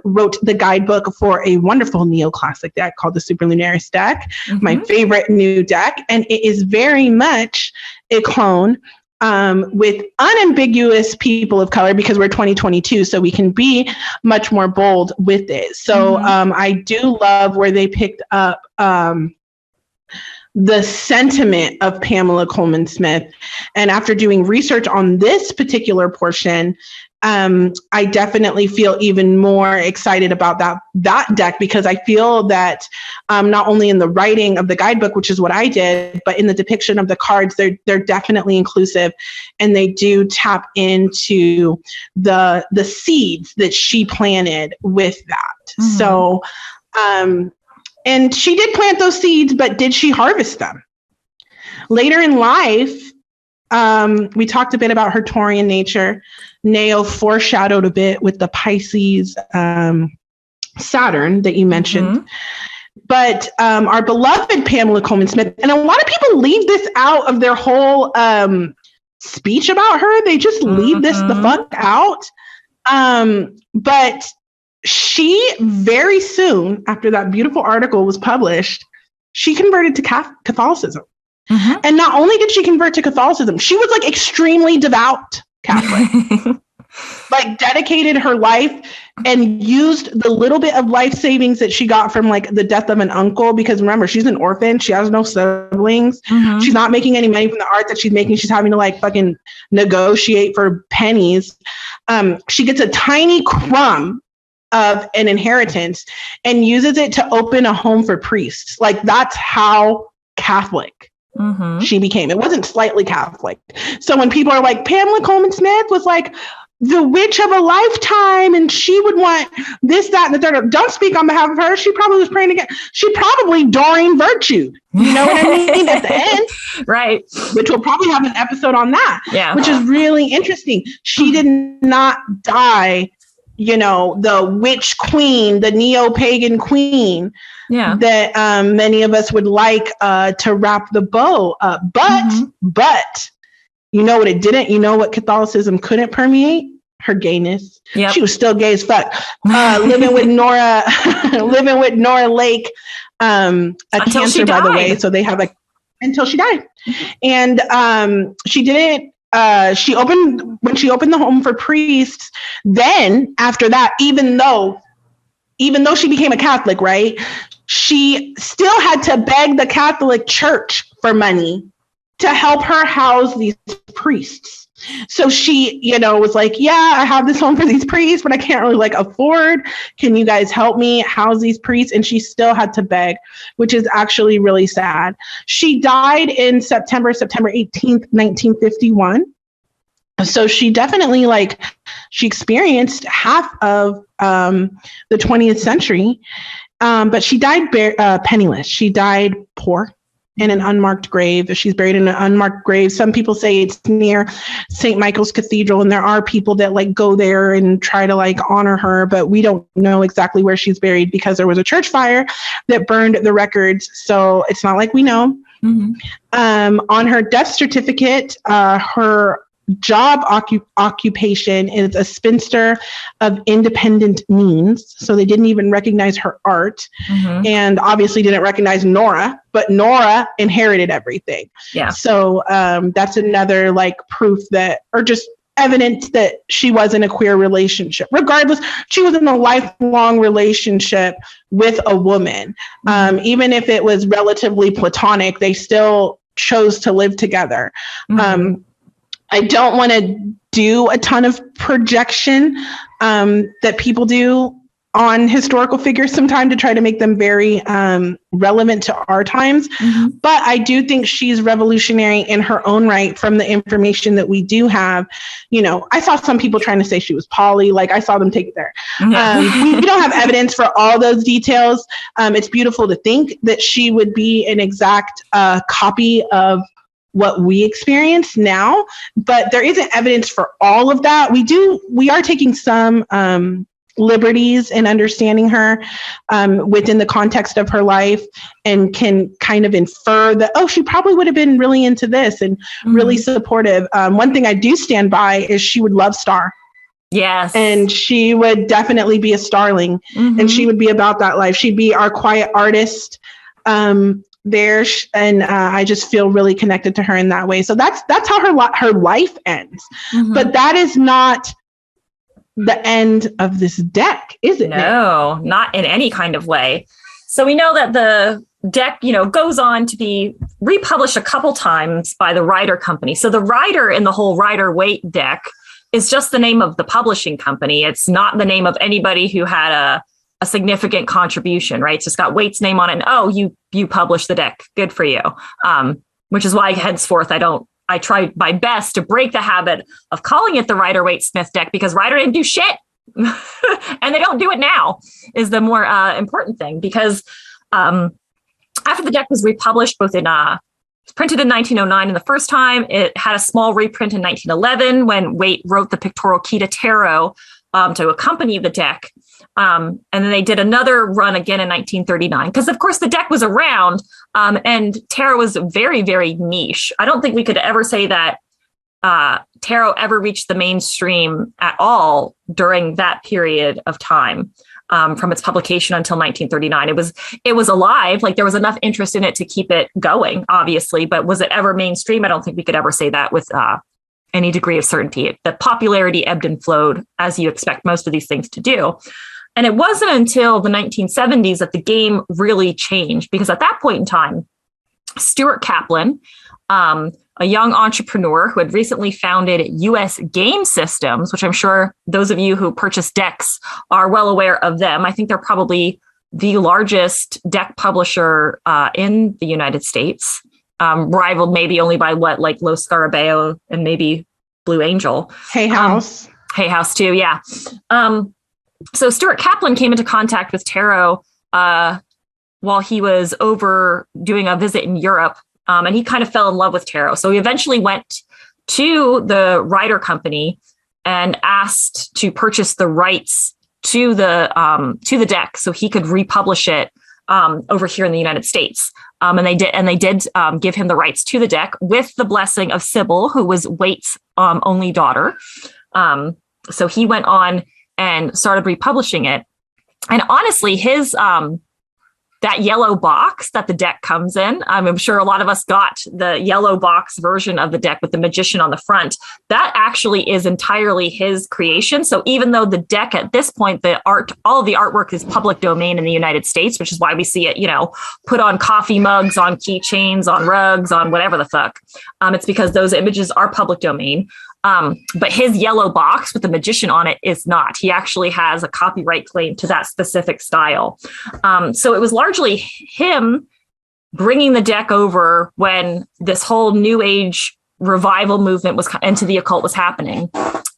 wrote the guidebook for a wonderful neoclassic deck called the Superlunaris deck, my favorite new deck. And it is very much a clone with unambiguous people of color, because we're 2022, so we can be much more bold with it. So I do love where they picked up the sentiment of Pamela Colman-Smith. And after doing research on this particular portion, I definitely feel even more excited about that deck, because I feel that not only in the writing of the guidebook, which is what I did, but in the depiction of the cards, they're definitely inclusive, and they do tap into the seeds that she planted with that. So, and she did plant those seeds, but did she harvest them? Later in life, we talked a bit about her Taurian nature. Nao foreshadowed a bit with the Pisces Saturn that you mentioned. But our beloved Pamela Colman-Smith, and a lot of people leave this out of their whole speech about her. They just leave this the fuck out. But she, very soon after that beautiful article was published, she converted to Catholicism. And not only did she convert to Catholicism, she was like extremely devout Catholic, like dedicated her life and used the little bit of life savings that she got from like the death of an uncle. Because remember, she's an orphan. She has no siblings. She's not making any money from the art that she's making. She's having to like fucking negotiate for pennies. She gets a tiny crumb of an inheritance and uses it to open a home for priests. Like, that's how Catholic she became. It wasn't slightly Catholic. So when people are like, Pamela Colman-Smith was like the witch of a lifetime and she would want this, that, and the third, don't speak on behalf of her. She probably was praying again. She probably Doreen Virtue. You know what I mean? At the end. Right. Which we'll probably have an episode on that. Yeah. Which is really interesting. She did not die, you know, the witch queen, the neo-pagan queen that many of us would like to wrap the bow up. But you know what it didn't? You know what Catholicism couldn't permeate? Her gayness. She was still gay as fuck. Living with Nora Lake, a Cancer, by the way. So they have like, until she died. And she didn't, when she opened the home for priests, then after that, even though she became a Catholic, right, she still had to beg the Catholic Church for money to help her house these priests. So she, you know, was like, yeah, I have this home for these priests, but I can't really like afford. Can you guys help me house these priests? And she still had to beg, which is actually really sad. She died in September 18th, 1951. So she definitely she experienced half of the 20th century, but she died penniless. She died poor in an unmarked grave. She's buried in an unmarked grave. Some people say it's near St. Michael's Cathedral, and there are people that go there and try to honor her, but we don't know exactly where she's buried because there was a church fire that burned the records. So it's not like we know. On her death certificate, her job occupation is a spinster of independent means. So they didn't even recognize her art, and obviously didn't recognize Nora, but Nora inherited everything. Yeah. So that's another proof that, or just evidence that she was in a queer relationship. Regardless, she was in a lifelong relationship with a woman. Even if it was relatively platonic, they still chose to live together. I don't want to do a ton of projection that people do on historical figures sometimes to try to make them very relevant to our times. But I do think she's revolutionary in her own right from the information that we do have. You know, I saw some people trying to say she was poly, like I saw them take it there. We don't have evidence for all those details. It's beautiful to think that she would be an exact copy of what we experience now, but there isn't evidence for all of that. We are taking some liberties in understanding her within the context of her life, and can kind of infer that, oh, she probably would have been really into this and really supportive. One thing I do stand by is she would love Star. Yes. And she would definitely be a starling, and she would be about that life. She'd be our quiet artist there. And I just feel really connected to her in that way. So that's how her life ends. But that is not the end of this deck, is it? No, not in any kind of way. So we know that the deck, you know, goes on to be republished a couple times by the Rider company. So the Rider in the whole rider-waite deck is just the name of the publishing company. It's not the name of anybody who had a significant contribution, right? It's just got Waite's name on it. And, oh, you published the deck. Good for you. Which is why henceforth I try my best to break the habit of calling it the Rider-Waite-Smith deck, because Rider didn't do shit. And they don't do it now, is the more important thing. Because after the deck was republished, both in printed in 1909 and the first time, it had a small reprint in 1911 when Waite wrote the pictorial key to tarot to accompany the deck. And then they did another run again in 1939, because of course the deck was around, and tarot was very, very niche. I don't think we could ever say that tarot ever reached the mainstream at all during that period of time, from its publication until 1939. It was alive, like there was enough interest in it to keep it going, obviously, but was it ever mainstream? I don't think we could ever say that with any degree of certainty. The popularity ebbed and flowed, as you expect most of these things to do. And it wasn't until the 1970s that the game really changed, because at that point in time, Stuart Kaplan, a young entrepreneur who had recently founded US Game Systems, which I'm sure those of you who purchase decks are well aware of them. I think they're probably the largest deck publisher in the United States, rivaled maybe only by like Los Scarabeo and maybe Blue Angel. Hay House. Hay House too, yeah. So Stuart Kaplan came into contact with tarot while he was over doing a visit in Europe, and he kind of fell in love with tarot. So he eventually went to the Rider company and asked to purchase the rights to the deck so he could republish it over here in the United States. And they did give him the rights to the deck with the blessing of Sybil, who was Waite's only daughter. So he went on and started republishing it. And honestly, his that yellow box that the deck comes in, I'm sure a lot of us got the yellow box version of the deck with the magician on the front. That actually is entirely his creation. So even though the deck at this point, all of the artwork is public domain in the United States, which is why we see it, put on coffee mugs, on keychains, on rugs, on whatever the fuck. It's because those images are public domain. But his yellow box with the magician on it is not. He actually has a copyright claim to that specific style. So it was largely him bringing the deck over when this whole new age revival movement was into the occult was happening.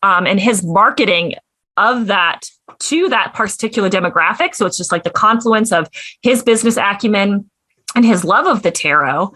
And his marketing of that to that particular demographic. So it's just like the confluence of his business acumen and his love of the tarot.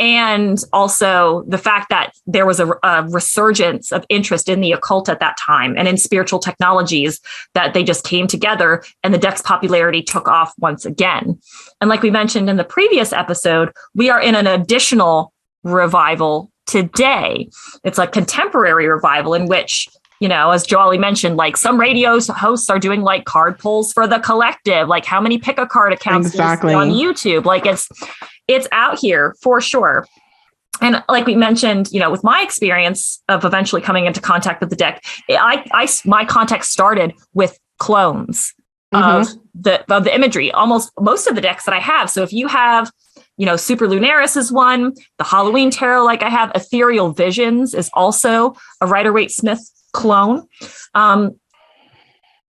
And also the fact that there was a resurgence of interest in the occult at that time and in spiritual technologies, that they just came together and the deck's popularity took off once again. And like we mentioned in the previous episode, we are in an additional revival today. It's a contemporary revival in which, as Joaly mentioned, like some radio hosts are doing like card pulls for the collective, like how many pick a card accounts exactly on YouTube. Like it's out here for sure. And like we mentioned, with my experience of eventually coming into contact with the deck, my contact started with clones of the imagery, most of the decks that I have. So if you have, Super Lunaris is one, the Halloween Tarot, like I have, Ethereal Visions is also a Rider-Waite Smith clone.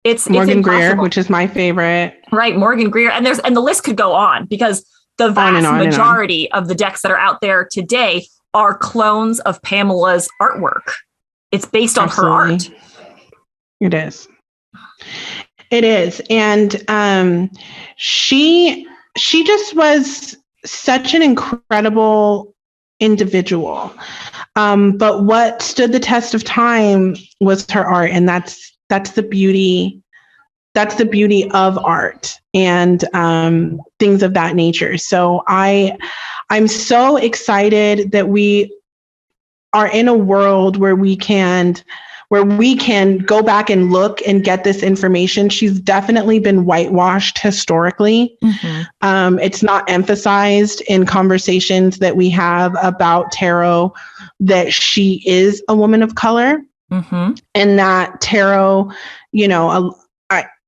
It's Morgan Greer, which is my favorite. Right, Morgan Greer. And the list could go on, because the vast majority of the decks that are out there today are clones of Pamela's artwork. It's based on her art. It is. It is. And she just was such an incredible individual. But what stood the test of time was her art. And that's the beauty. That's the beauty of art and things of that nature. So I'm so excited that we are in a world where we can go back and look and get this information. She's definitely been whitewashed historically. It's not emphasized in conversations that we have about tarot that she is a woman of color, and that tarot,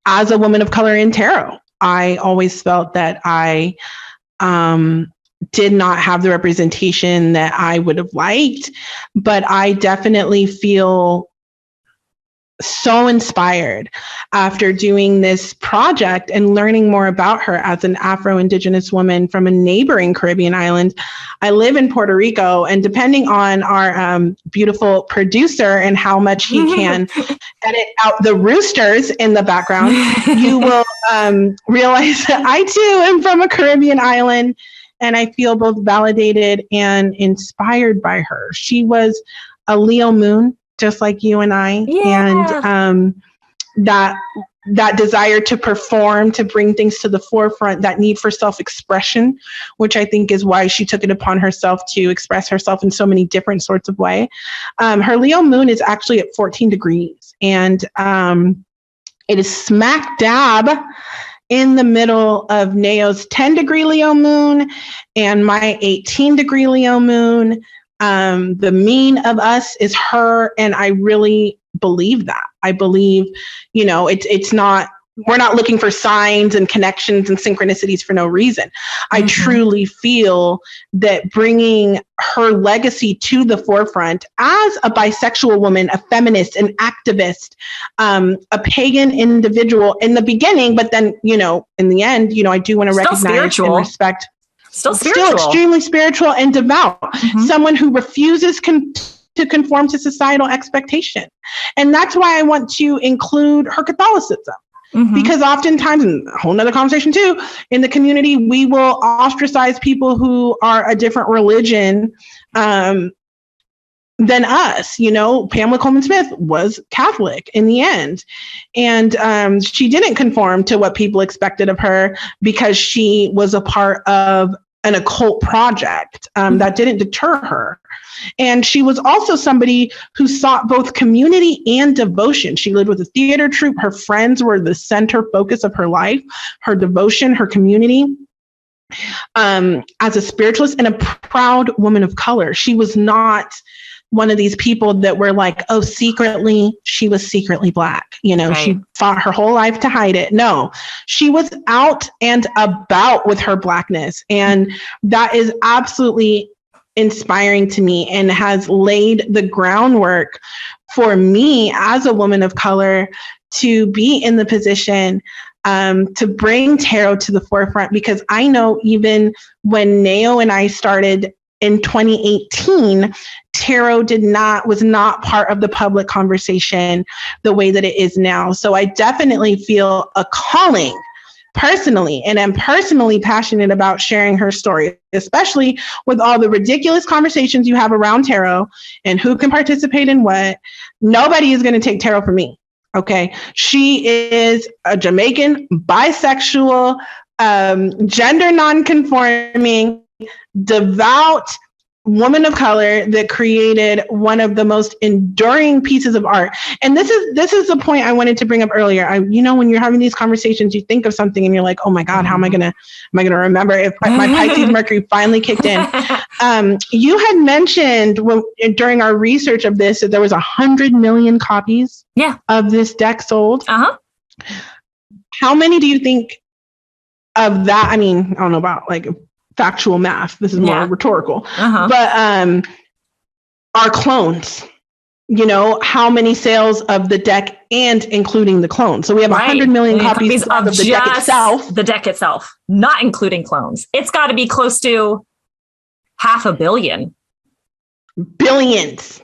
as a woman of color in tarot, I always felt that I did not have the representation that I would have liked, but I definitely feel so inspired after doing this project and learning more about her as an Afro-Indigenous woman from a neighboring Caribbean island. I live in Puerto Rico, and depending on our beautiful producer and how much he can edit out the roosters in the background, you will realize that I too am from a Caribbean island, and I feel both validated and inspired by her. She was a Leo moon, just like you and I. Yeah. And that desire to perform, to bring things to the forefront, that need for self-expression, which I think is why she took it upon herself to express herself in so many different sorts of ways. Her Leo moon is actually at 14 degrees, and it is smack dab in the middle of Nao's 10-degree Leo moon and my 18-degree Leo moon. The mean of us is her, and I really believe that. I believe, it's not, we're not looking for signs and connections and synchronicities for no reason. I truly feel that bringing her legacy to the forefront as a bisexual woman, a feminist, an activist, a pagan individual in the beginning, but then, in the end, I do want to recognize and respect. Still extremely spiritual and devout. Someone who refuses to conform to societal expectation. And that's why I want to include her Catholicism. Because oftentimes, and a whole nother conversation too, in the community, we will ostracize people who are a different religion than us. Pamela Colman-Smith was Catholic in the end. And she didn't conform to what people expected of her because she was a part of an occult project that didn't deter her. And she was also somebody who sought both community and devotion. She lived with a theater troupe. Her friends were the center focus of her life, her devotion, her community. As a spiritualist and a proud woman of color, she was not one of these people that were like, oh, secretly, she was secretly Black. Right. She fought her whole life to hide it. No, she was out and about with her Blackness. And that is absolutely inspiring to me and has laid the groundwork for me as a woman of color to be in the position to bring tarot to the forefront, because I know even when Nao and I started in 2018, tarot was not part of the public conversation the way that it is now. So I definitely feel a calling personally, and I'm personally passionate about sharing her story, especially with all the ridiculous conversations you have around tarot and who can participate in what. Nobody is going to take tarot from me. Okay. She is a Jamaican, bisexual, gender non-conforming, devout woman of color that created one of the most enduring pieces of art. And this is the point I wanted to bring up earlier. When you're having these conversations, you think of something and you're like, oh my God, how am I gonna remember if my Pisces Mercury finally kicked in? You had mentioned during our research of this that there was 100 million copies of this deck sold. How many do you think of that? I mean, I don't know about like factual math. This is more rhetorical. But are clones? How many sales of the deck and including the clones? So we have 100 million copies of the deck itself. The deck itself, not including clones. It's got to be close to 500 million. Billions.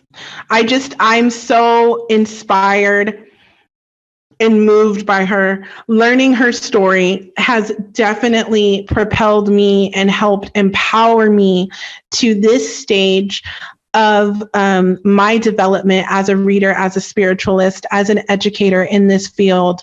I'm so inspired and moved by her. Learning her story has definitely propelled me and helped empower me to this stage of my development as a reader, as a spiritualist, as an educator in this field.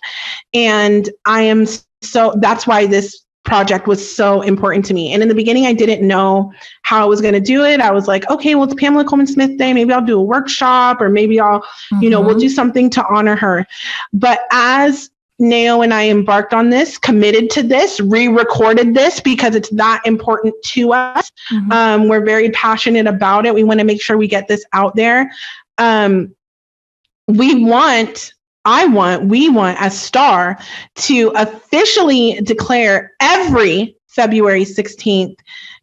And that's why this project was so important to me. And in the beginning, I didn't know how I was going to do it. I was like, okay, well, it's Pamela Colman-Smith Day. Maybe I'll do a workshop, or maybe I'll, we'll do something to honor her. But as Nao and I embarked on this, committed to this, re-recorded this because it's that important to us. We're very passionate about it. We want to make sure we get this out there. We want as Star to officially declare every February 16th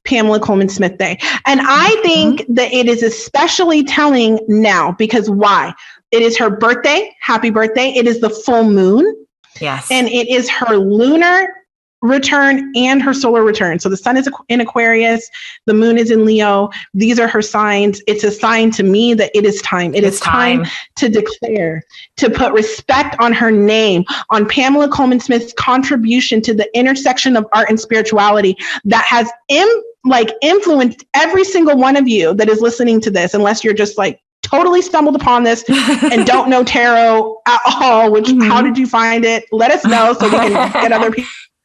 Pamela Colman-Smith Day. And I think that it is especially telling now because why? It is her birthday. Happy birthday. It is the full moon. Yes. And it is her lunar return and her solar return. So the sun is in Aquarius, the moon is in Leo. These are her signs. It's a sign to me that it is time. It is time to declare, to put respect on her name, on Pamela Colman-Smith's contribution to the intersection of art and spirituality that has influenced every single one of you that is listening to this, unless you're just like totally stumbled upon this and don't know tarot at all, which how did you find it? Let us know so we can get other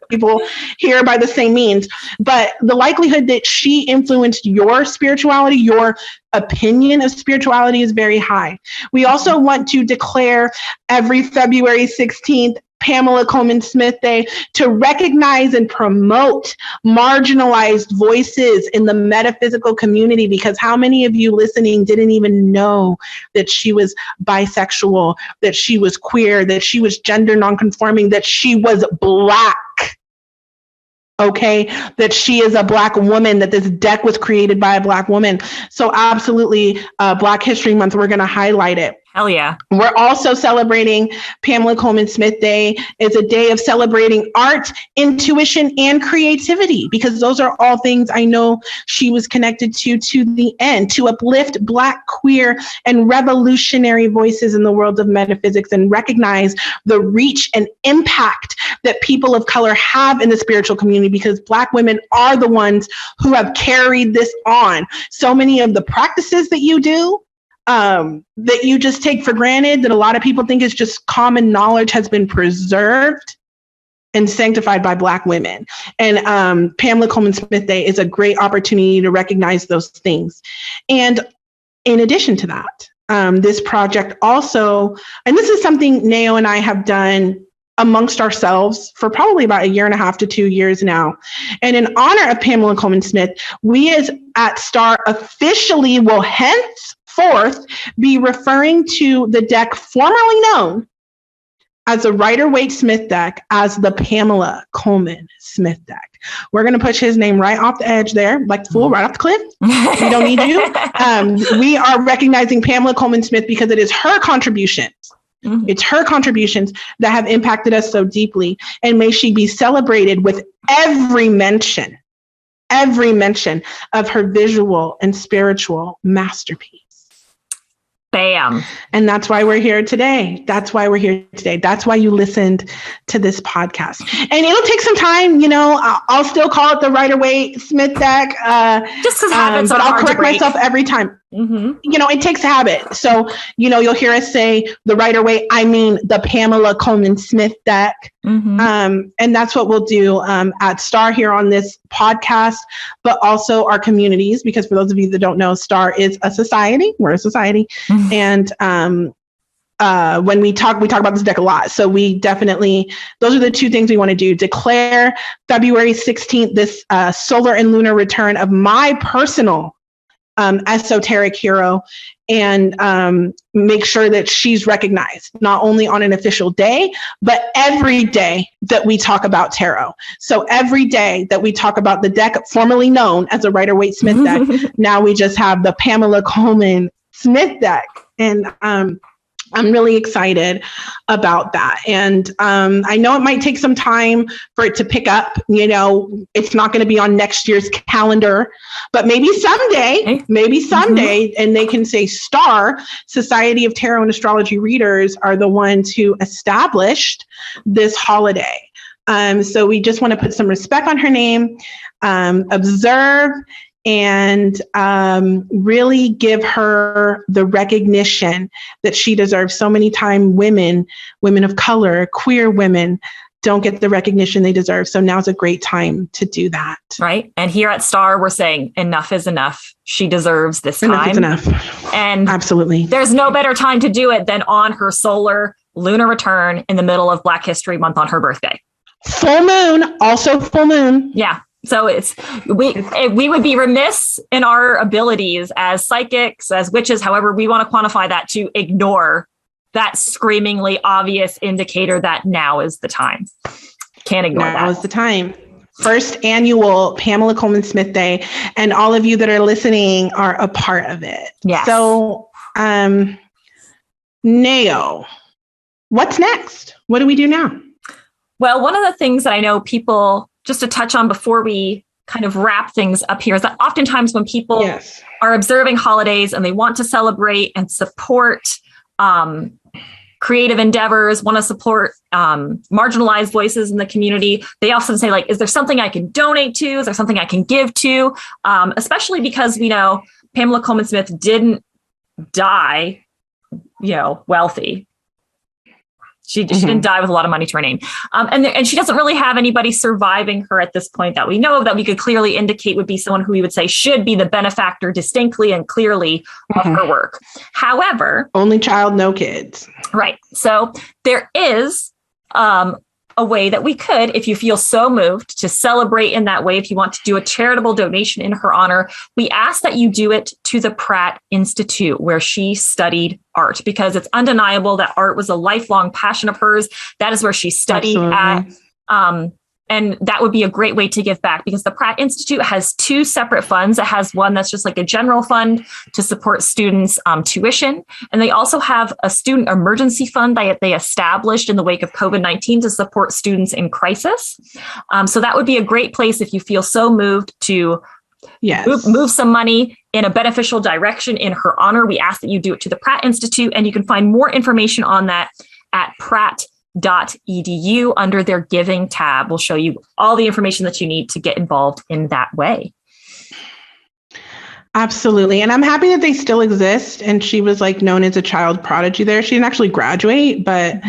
people here by the same means. But the likelihood that she influenced your spirituality, your opinion of spirituality is very high. We also want to declare every February 16th Pamela Colman-Smith Day to recognize and promote marginalized voices in the metaphysical community, because how many of you listening didn't even know that she was bisexual, that she was queer, that she was gender nonconforming, that she was Black? Okay, that she is a Black woman, that this deck was created by a Black woman. So absolutely, Black History Month, we're going to highlight it. Hell yeah. We're also celebrating Pamela Colman-Smith Day. It's a day of celebrating art, intuition, and creativity, because those are all things I know she was connected to the end, to uplift Black, queer, and revolutionary voices in the world of metaphysics and recognize the reach and impact that people of color have in the spiritual community, because Black women are the ones who have carried this on. So many of the practices that you do, that you just take for granted, that a lot of people think is just common knowledge, has been preserved and sanctified by Black women. And Pamela Colman-Smith Day is a great opportunity to recognize those things. And in addition to that, this project also, and this is something Nao and I have done amongst ourselves for probably about 1.5 to 2 years now. And in honor of Pamela Colman-Smith, we as at Star officially will henceforth be referring to the deck formerly known as the Rider-Waite Smith deck as the Pamela Colman-Smith deck. We're going to push his name right off the edge there, like the fool, right off the cliff. We don't need you. We are recognizing Pamela Colman-Smith because it is her contributions. It's her contributions that have impacted us so deeply. And may she be celebrated with every mention of her visual and spiritual masterpiece. Bam. And that's why we're here today. That's why you listened to this podcast. And it'll take some time, I'll still call it the Rider-Waite Smith deck. Just because habits are but I'll hard correct to break. myself every time. It takes habit. So, you'll hear us say the rider-waite, I mean the Pamela Colman-Smith deck. And that's what we'll do at Star here on this podcast, but also our communities, because for those of you that don't know, Star is a society. We're a society. And when we talk about this deck a lot. So we definitely, those are the two things we want to do. Declare February 16th, this solar and lunar return of my personal esoteric hero, and make sure that she's recognized not only on an official day, but every day that we talk about tarot. So every day that we talk about the deck formerly known as a Rider-Waite-Smith deck, now we just have the Pamela Colman-Smith deck. And I'm really excited about that. And I know it might take some time for it to pick up. It's not going to be on next year's calendar, but maybe someday, and they can say Star, Society of Tarot and Astrology Readers, are the ones who established this holiday. So we just want to put some respect on her name, observe, and really give her the recognition that she deserves. So many times women of color, queer women don't get the recognition they deserve. So now's a great time to do that. Right. And here at Star, we're saying enough is enough. She deserves this time. Enough is enough. And absolutely, there's no better time to do it than on her solar lunar return in the middle of Black History Month on her birthday. Full moon, also full moon. Yeah. So we would be remiss in our abilities as psychics, as witches, however we want to quantify that, to ignore that screamingly obvious indicator that now is the time. Can't ignore that. Now is the time. First annual Pamela Colman-Smith Day, and all of you that are listening are a part of it. Yes. So, Nao, what's next? What do we do now? Well, one of the things that I know people, just to touch on before we kind of wrap things up here, is that oftentimes when people are observing holidays and they want to celebrate and support creative endeavors, want to support marginalized voices in the community, they often say, like, is there something I can donate to? Is there something I can give to? Especially because we know Pamela Colman-Smith didn't die, wealthy. She didn't die with a lot of money to her name. And she doesn't really have anybody surviving her at this point that we know of, that we could clearly indicate would be someone who we would say should be the benefactor distinctly and clearly of her work. However, only child, no kids. Right. So there is a way that we could, if you feel so moved to celebrate in that way, if you want to do a charitable donation in her honor, we ask that you do it to the Pratt Institute, where she studied art, because it's undeniable that art was a lifelong passion of hers. That is where she studied at. And that would be a great way to give back, because the Pratt Institute has two separate funds. It has one that's just like a general fund to support students' tuition. And they also have a student emergency fund that they established in the wake of COVID-19 to support students in crisis. So that would be a great place if you feel so moved to move some money in a beneficial direction in her honor. We ask that you do it to the Pratt Institute, and you can find more information on that at pratt.edu under their giving tab. We'll show you all the information that you need to get involved in that way. Absolutely. And I'm happy that they still exist. And she was known as a child prodigy there. She didn't actually graduate, but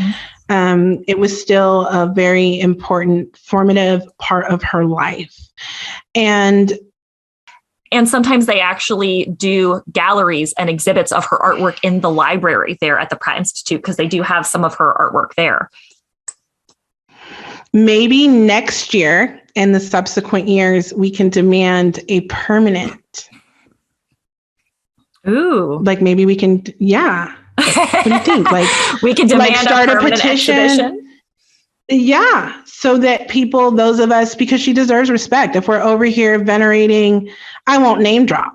it was still a very important, formative part of her life. And sometimes they actually do galleries and exhibits of her artwork in the library there at the Pratt Institute, because they do have some of her artwork there. Maybe next year and the subsequent years, we can demand a permanent. Ooh. Maybe we can, What do you think? We can demand start a petition. Exhibition. Yeah, so that people, those of us, because she deserves respect. If we're over here venerating, I won't name drop,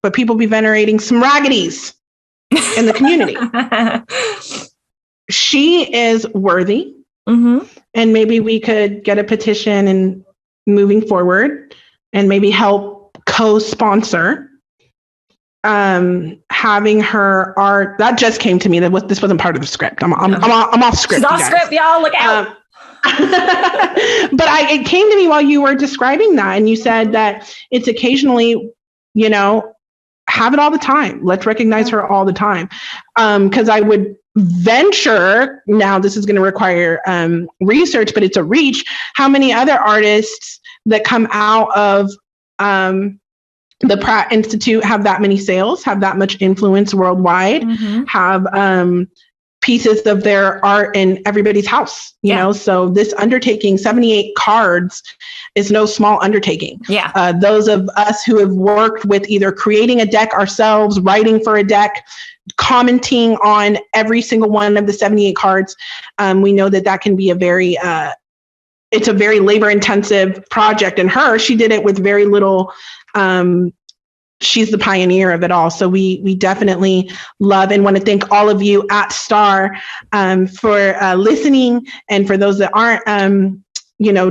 but people be venerating some raggities in the community. She is worthy. And maybe we could get a petition and moving forward, and maybe help co-sponsor having her art. That just came to me. This wasn't part of the script. I'm off script. She's off script, y'all. Look out. But it came to me while you were describing that, and you said that it's occasionally, have it all the time. Let's recognize her all the time. Because I would venture, now this is going to require research, but it's a reach, how many other artists that come out of the Pratt Institute have that many sales, have that much influence worldwide, have pieces of their art in everybody's house, you know? So this undertaking, 78 cards, is no small undertaking. Those of us who have worked with either creating a deck ourselves, writing for a deck, commenting on every single one of the 78 cards, we know that that can be a very, it's a very labor intensive project. And she did it with very little, she's the pioneer of it all. So we definitely love and want to thank all of you at Star for listening. And for those that aren't,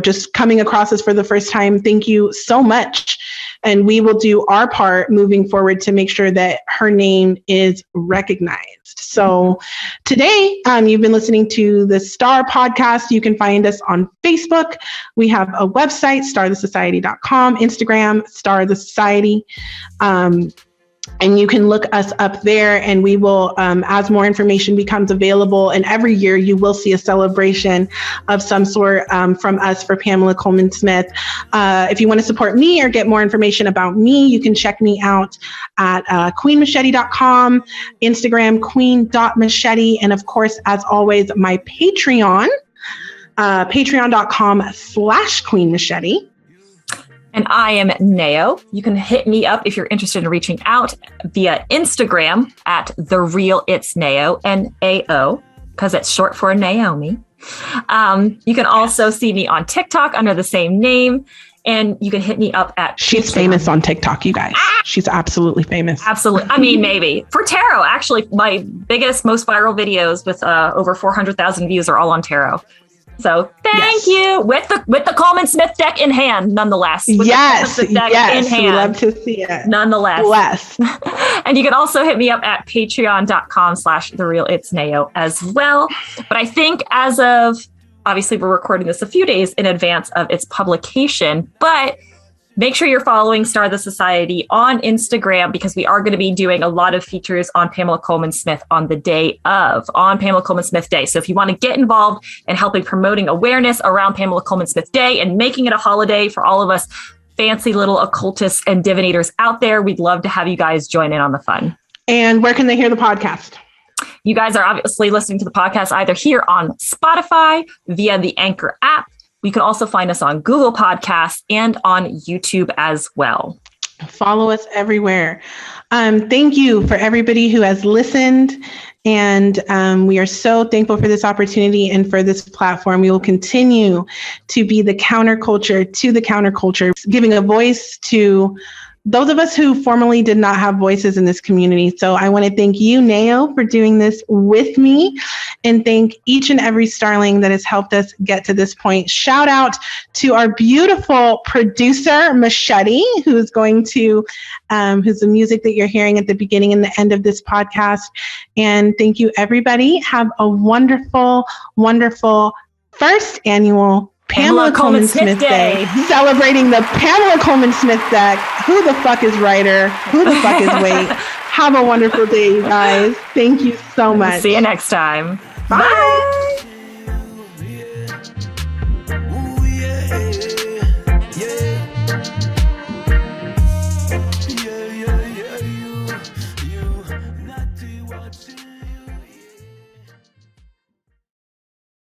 just coming across us for the first time, thank you so much. And we will do our part moving forward to make sure that her name is recognized. So today, you've been listening to the Star Podcast. You can find us on Facebook. We have a website, starthesociety.com, Instagram, Star the Society. And you can look us up there, and we will, as more information becomes available, and every year you will see a celebration of some sort from us for Pamela Colman-Smith. If you want to support me or get more information about me, you can check me out at queenmachete.com, Instagram, queen.machete, and of course, as always, my Patreon, patreon.com/queenmachete. And I am Nao. You can hit me up if you're interested in reaching out via Instagram at The Real It's Nao, N-A-O, because it's short for Naomi. You can also see me on TikTok under the same name. And you can hit me up at... She's famous on TikTok, you guys. She's absolutely famous. Absolutely. I mean, maybe. For tarot, actually, my biggest, most viral videos with over 400,000 views are all on tarot. So thank you with the Coleman-Smith deck in hand, nonetheless. Yes, we love to see it. Nonetheless. And you can also hit me up at patreon.com/therealitsnao as well. But I think as of, obviously we're recording this a few days in advance of its publication, but make sure you're following Star the Society on Instagram, because we are going to be doing a lot of features on Pamela Colman-Smith on Pamela Colman-Smith Day. So if you want to get involved in helping promoting awareness around Pamela Colman-Smith Day and making it a holiday for all of us fancy little occultists and divinators out there, we'd love to have you guys join in on the fun. And where can they hear the podcast? You guys are obviously listening to the podcast either here on Spotify, via the Anchor app. You can also find us on Google Podcasts and on YouTube as well. Follow us everywhere. Thank you for everybody who has listened. And we are so thankful for this opportunity and for this platform. We will continue to be the counterculture to the counterculture, giving a voice to those of us who formerly did not have voices in this community. So I want to thank you, Nao, for doing this with me, and thank each and every starling that has helped us get to this point. Shout out to our beautiful producer, Machete, who's going to, who's the music that you're hearing at the beginning and the end of this podcast. And thank you, everybody. Have a wonderful, wonderful first annual Pamela Colman-Smith Day. Celebrating the Pamela Colman-Smith deck. Who the fuck is Rider? Who the fuck is Waite? Have a wonderful day, you guys. Thank you so much. See you next time. Bye.